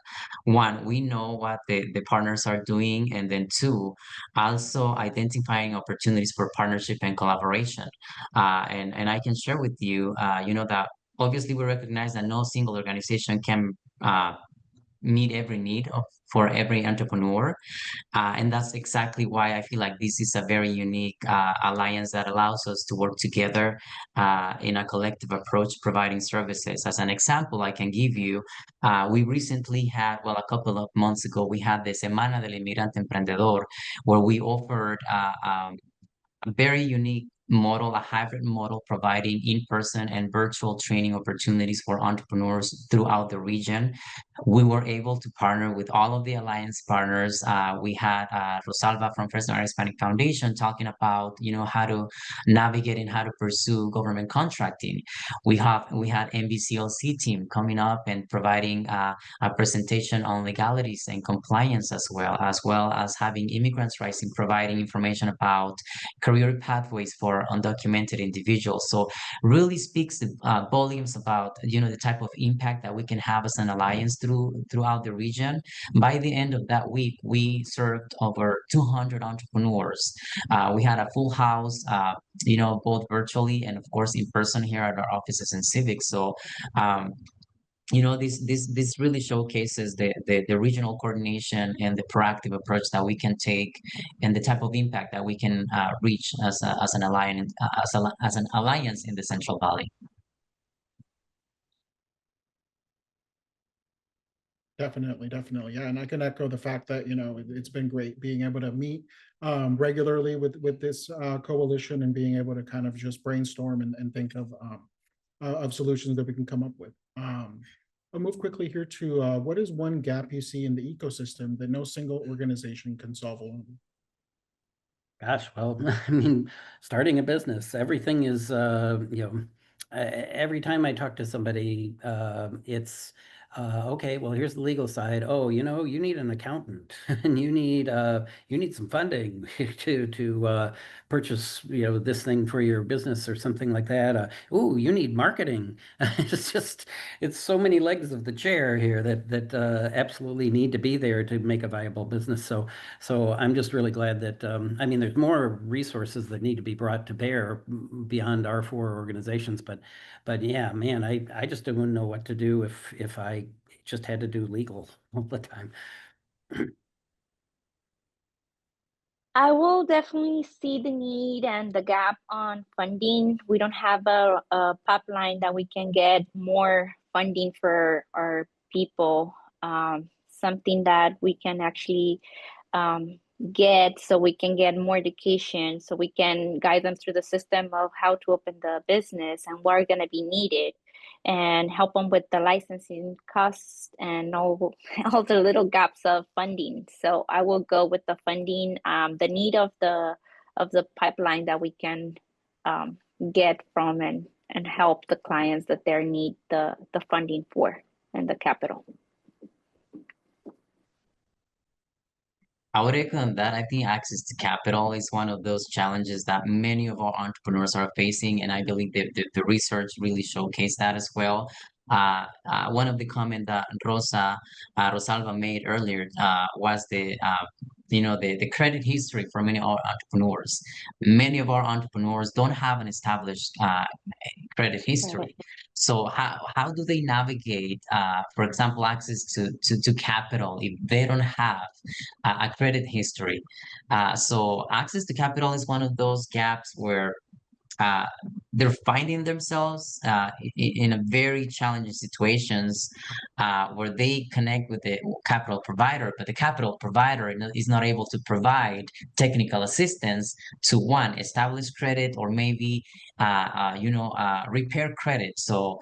one, we know what the partners are doing, and then two, also identifying opportunities for partnership and collaboration. And I can share with you, that obviously we recognize that no single organization can meet every need for every entrepreneur. And that's exactly why I feel like this is a very unique alliance that allows us to work together in a collective approach, providing services. As an example, I can give you, we recently had, well, a couple of months ago, we had the Semana del Inmigrante Emprendedor, where we offered a very unique model, a hybrid model, providing in-person and virtual training opportunities for entrepreneurs throughout the region. We were able to partner with all of the alliance partners. We had Rosalba from Fresno Hispanic Foundation talking about, how to navigate and how to pursue government contracting. We had NBCLC team coming up and providing a presentation on legalities and compliance, as well as having Immigrants Rising providing information about career pathways for undocumented individuals. So really speaks volumes about the type of impact that we can have as an alliance throughout the region. By the end of that week, we served over 200 entrepreneurs. We had a full house, both virtually and of course in person here at our offices in Civic. So this really showcases the regional coordination and the proactive approach that we can take, and the type of impact that we can reach as an alliance as an alliance in the Central Valley. Definitely. Yeah, and I can echo the fact that it's been great being able to meet regularly with this coalition, and being able to kind of just brainstorm and think of solutions that we can come up with. I'll move quickly here to what is one gap you see in the ecosystem that no single organization can solve alone? Gosh, well, I mean, starting a business, everything is, every time I talk to somebody, it's, okay, well, here's the legal side. Oh, you need an accountant and you need some funding to purchase, this thing for your business or something like that. Oh, you need marketing. It's so many legs of the chair here that absolutely need to be there to make a viable business. So I'm just really glad that, I mean, there's more resources that need to be brought to bear beyond our 4 organizations, but yeah, man, I just don't know what to do if I just had to do legal all the time. I will definitely see the need and the gap on funding. We don't have a pipeline that we can get more funding for our people. Something that we can actually get, so we can get more education, so we can guide them through the system of how to open the business and what are going to be needed, and help them with the licensing costs and all all the little gaps of funding. So I will go with the funding, the need of the pipeline that we can get from, and help the clients that they need the funding for and the capital. I would echo on that. I think access to capital is one of those challenges that many of our entrepreneurs are facing, and I believe the research really showcased that as well. One of the comment that Rosalba made earlier was the credit history for many of our entrepreneurs. Many of our entrepreneurs don't have an established credit history. So how do they navigate, for example, access to capital if they don't have a credit history? So access to capital is one of those gaps where uh, they're finding themselves in a very challenging situations where they connect with the capital provider, but the capital provider is not able to provide technical assistance to establish credit, or maybe repair credit. So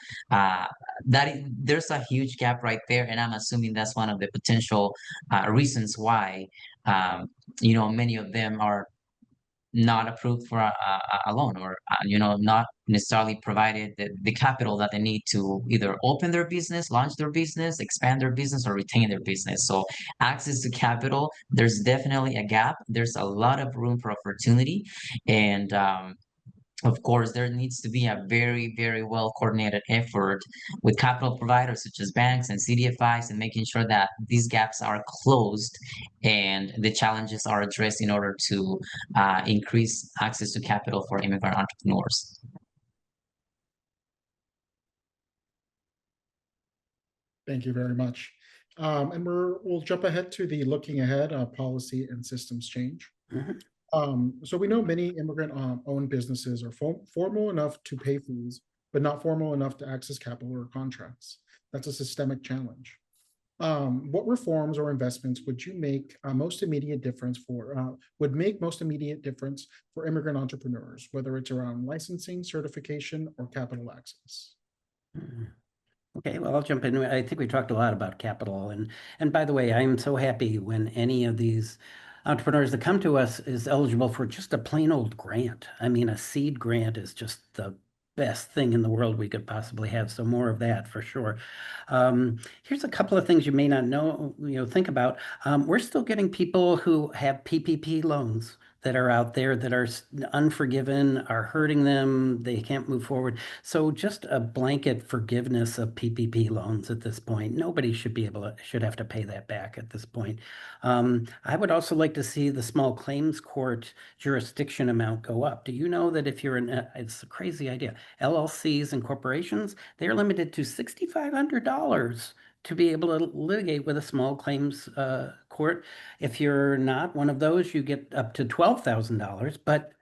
there's a huge gap right there, and I'm assuming that's one of the potential reasons why many of them are not approved for a loan, or not necessarily provided the capital that they need to either open their business, launch their business, expand their business, or retain their business. So access to capital, there's definitely a gap. There's a lot of room for opportunity, and of course, there needs to be a very, very well coordinated effort with capital providers such as banks and CDFIs, and making sure that these gaps are closed and the challenges are addressed in order to increase access to capital for immigrant entrepreneurs. Thank you very much. And we'll jump ahead to the looking ahead policy and systems change. So we know many immigrant-owned businesses are formal enough to pay fees, but not formal enough to access capital or contracts. That's a systemic challenge. What reforms or investments would you make most immediate difference for immigrant entrepreneurs, whether it's around licensing, certification, or capital access? Okay, well, I'll jump in. I think we talked a lot about capital, and by the way, I am so happy when any of these entrepreneurs that come to us is eligible for just a plain old grant. I mean, a seed grant is just the best thing in the world we could possibly have. So more of that for sure. Here's a couple of things you may not know, think about. We're still getting people who have PPP loans that are out there that are unforgiven, are hurting them, they can't move forward. So just a blanket forgiveness of PPP loans at this point. Nobody should have to pay that back at this point. I would also like to see the small claims court jurisdiction amount go up. Do you know that if you're it's a crazy idea, LLCs and corporations, they're limited to $6,500 to be able to litigate with a small claims court. If you're not one of those, you get up to $12,000. But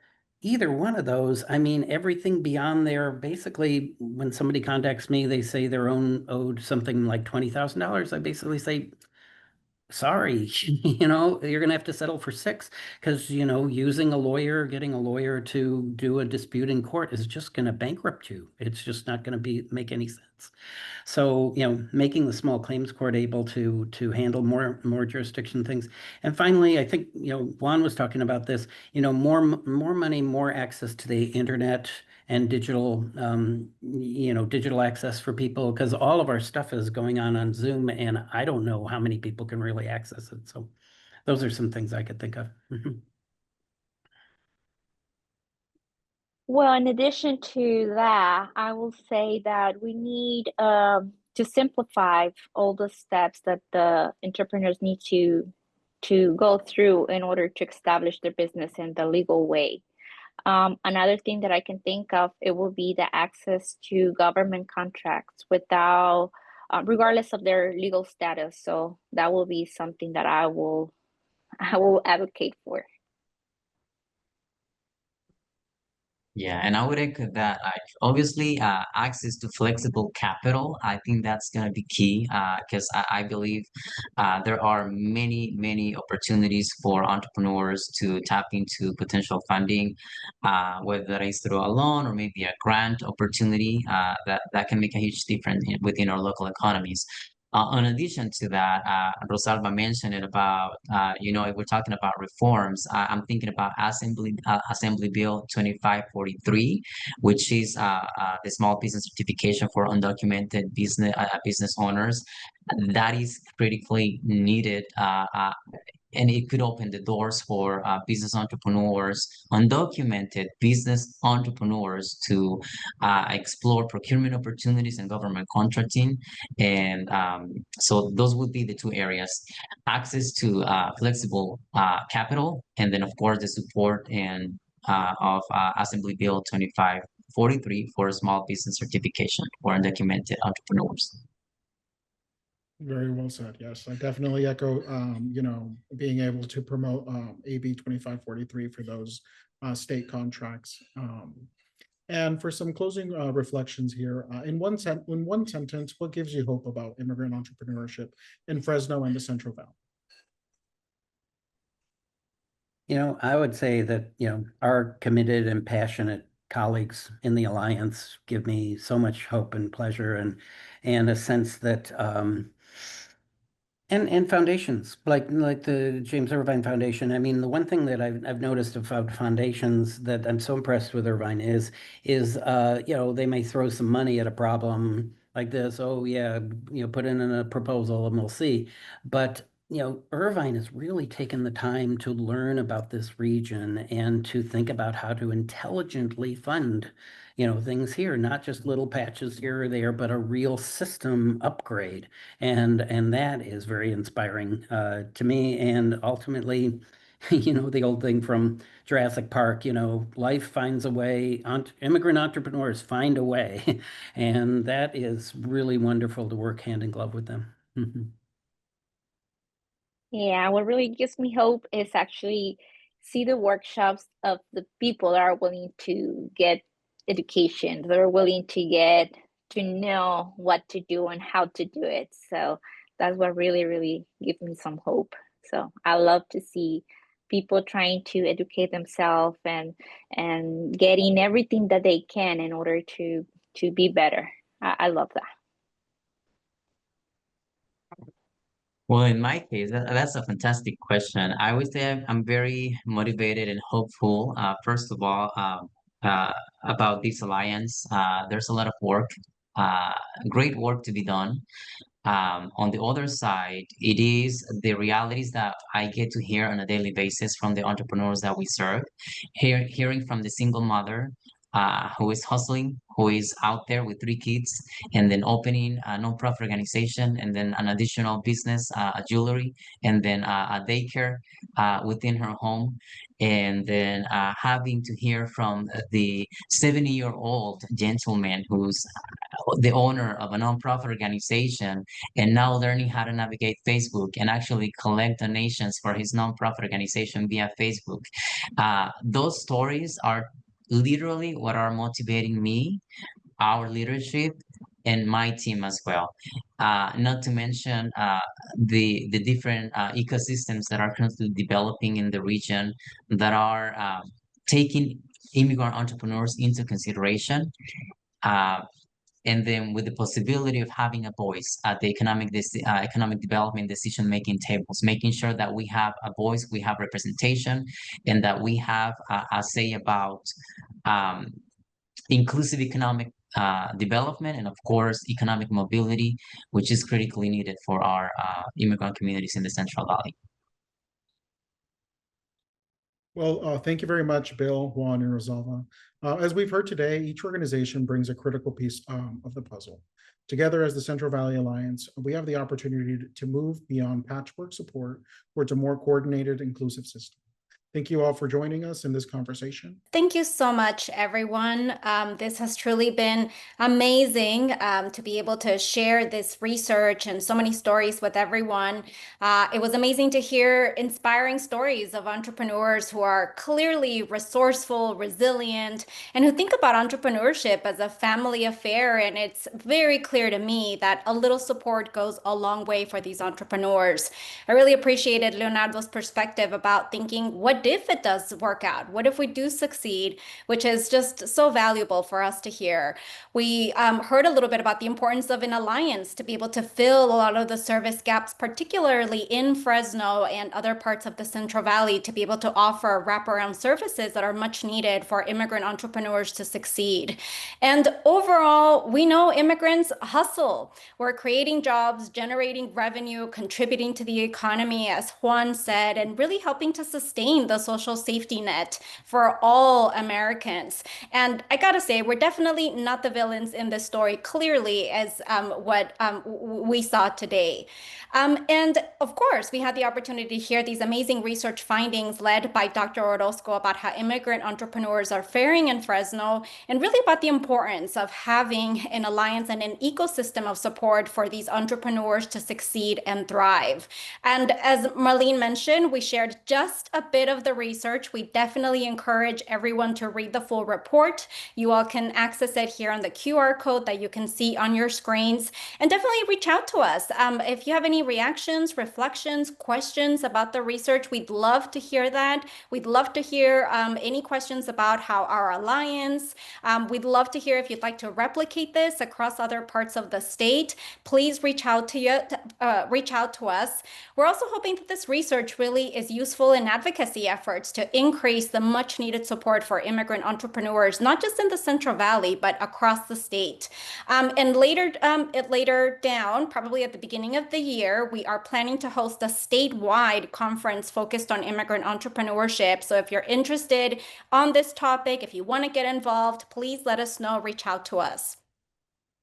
either one of those, I mean, everything beyond there, basically, when somebody contacts me, they say they're owed something like $20,000. I basically say, sorry, you're going to have to settle for $6,000 because, using a lawyer, getting a lawyer to do a dispute in court is just going to bankrupt you. It's just not going to make any sense. So, making the small claims court able to handle more jurisdiction things. And finally, I think, Juan was talking about this, more money, more access to the internet and digital, digital access for people, because all of our stuff is going on Zoom, and I don't know how many people can really access it. So those are some things I could think of. Well, in addition to that, I will say that we need to simplify all the steps that the entrepreneurs need to go through in order to establish their business in the legal way. Another thing that I can think of, it will be the access to government contracts without, regardless of their legal status. So that will be something that I will advocate for. Yeah, and I would echo that. Like, obviously, access to flexible capital, I think that's going to be key because I believe there are many opportunities for entrepreneurs to tap into potential funding, whether that is through a loan or maybe a grant opportunity that can make a huge difference within our local economies. In addition to that, Rosalba mentioned it about, if we're talking about reforms, I'm thinking about Assembly Bill 2543, which is the small business certification for undocumented business owners. That is critically needed. And it could open the doors for business entrepreneurs, undocumented business entrepreneurs to explore procurement opportunities and government contracting. And so those would be the two areas: access to flexible capital, and then of course the support and of Assembly Bill 2543 for small business certification for undocumented entrepreneurs. Very well said. Yes, I definitely echo, being able to promote AB 2543 for those state contracts. And for some closing reflections here, in one sentence, what gives you hope about immigrant entrepreneurship in Fresno and the Central Valley? I would say that, our committed and passionate colleagues in the Alliance give me so much hope and pleasure and a sense that and foundations like the James Irvine Foundation. I mean, the one thing that I've noticed about foundations that I'm so impressed with Irvine is they may throw some money at a problem like this. Oh yeah, put in a proposal and we'll see. But Irvine has really taken the time to learn about this region and to think about how to intelligently fund things here, not just little patches here or there, but a real system upgrade. And that is very inspiring to me. And ultimately, the old thing from Jurassic Park, life finds a way, immigrant entrepreneurs find a way. And that is really wonderful to work hand in glove with them. Yeah, what really gives me hope is actually see the workshops of the people that are willing to get education, that are willing to get to know what to do and how to do it. So that's what really gives me some hope. So I love to see people trying to educate themselves and getting everything that they can in order to be better. I love that. Well, in my case, that's a fantastic question. I would say I'm very motivated and hopeful. First of all, about this alliance, there's a lot of work, uh, great work to be done. On the other side, it is the realities that I get to hear on a daily basis from the entrepreneurs that we serve. Hearing from the single mother who is hustling, who is out there with 3 kids, and then opening a nonprofit organization, and then an additional business, a jewelry, and then a daycare within her home, and then having to hear from the 70-year-old gentleman who's the owner of a nonprofit organization and now learning how to navigate Facebook and actually collect donations for his nonprofit organization via Facebook. Those stories are literally what are motivating me, our leadership, and my team as well. Not to mention the different ecosystems that are currently developing in the region that are taking immigrant entrepreneurs into consideration. Uh, and then with the possibility of having a voice at the economic development decision-making tables, making sure that we have a voice, we have representation, and that we have a say about um, inclusive economic development and, of course, economic mobility, which is critically needed for our immigrant communities in the Central Valley. Well, thank you very much, Bill, Juan, and Rosalba. As we've heard today, each organization brings a critical piece of the puzzle. Together as the Central Valley Alliance, we have the opportunity to move beyond patchwork support towards a more coordinated, inclusive system. Thank you all for joining us in this conversation. Thank you so much, everyone. This has truly been amazing to be able to share this research and so many stories with everyone. It was amazing to hear inspiring stories of entrepreneurs who are clearly resourceful, resilient, and who think about entrepreneurship as a family affair. And it's very clear to me that a little support goes a long way for these entrepreneurs. I really appreciated Leonardo's perspective about thinking, what if it does work out? What if we do succeed? Which is just so valuable for us to hear. We heard a little bit about the importance of an alliance to be able to fill a lot of the service gaps, particularly in Fresno and other parts of the Central Valley, to be able to offer wraparound services that are much needed for immigrant entrepreneurs to succeed. And overall, we know immigrants hustle. We're creating jobs, generating revenue, contributing to the economy, as Juan said, and really helping to sustain the social safety net for all Americans. And I gotta say, we're definitely not the villains in this story, clearly, as what we saw today. And of course, we had the opportunity to hear these amazing research findings led by Dr. Orozco about how immigrant entrepreneurs are faring in Fresno, and really about the importance of having an alliance and an ecosystem of support for these entrepreneurs to succeed and thrive. And as Marlene mentioned, we shared just a bit of the research. We definitely encourage everyone to read the full report. You all can access it here on the QR code that you can see on your screens. And definitely reach out to us. If you have any reactions, reflections, questions about the research, we'd love to hear that. We'd love to hear any questions about how our alliance. We'd love to hear if you'd like to replicate this across other parts of the state. Please reach out to us. We're also hoping that this research really is useful in advocacy efforts to increase the much needed support for immigrant entrepreneurs, not just in the Central Valley, but across the state. And later down, probably at the beginning of the year, we are planning to host a statewide conference focused on immigrant entrepreneurship. So if you're interested on this topic, if you want to get involved, please let us know, reach out to us.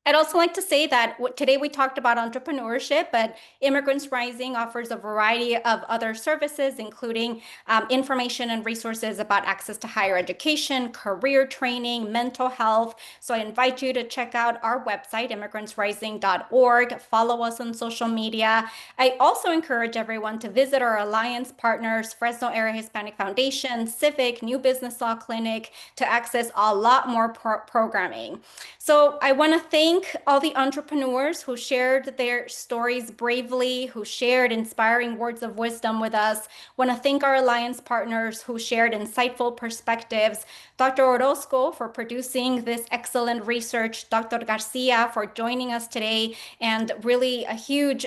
I'd also like to say that today we talked about entrepreneurship, but Immigrants Rising offers a variety of other services, including information and resources about access to higher education, career training, mental health. So I invite you to check out our website, immigrantsrising.org. Follow us on social media. I also encourage everyone to visit our alliance partners, Fresno Area Hispanic Foundation, Civic, New Business Law Clinic, to access a lot more programming. So I want to thank all the entrepreneurs who shared their stories bravely, who shared inspiring words of wisdom with us. I want to thank our alliance partners who shared insightful perspectives. Dr. Orozco for producing this excellent research, Dr. Garcia for joining us today, and really a huge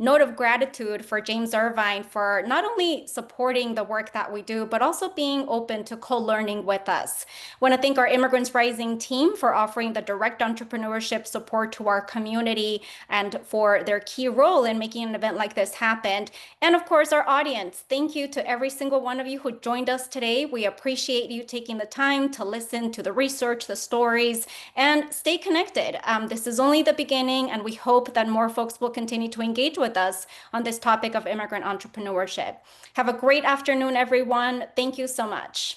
note of gratitude for James Irvine for not only supporting the work that we do, but also being open to co-learning with us. I want to thank our Immigrants Rising team for offering the direct entrepreneurship support to our community and for their key role in making an event like this happen. And of course, our audience. Thank you to every single one of you who joined us today. We appreciate you taking the time to listen to the research, the stories, and stay connected. This is only the beginning, and we hope that more folks will continue to engage with us on this topic of immigrant entrepreneurship. Have a great afternoon, everyone. Thank you so much.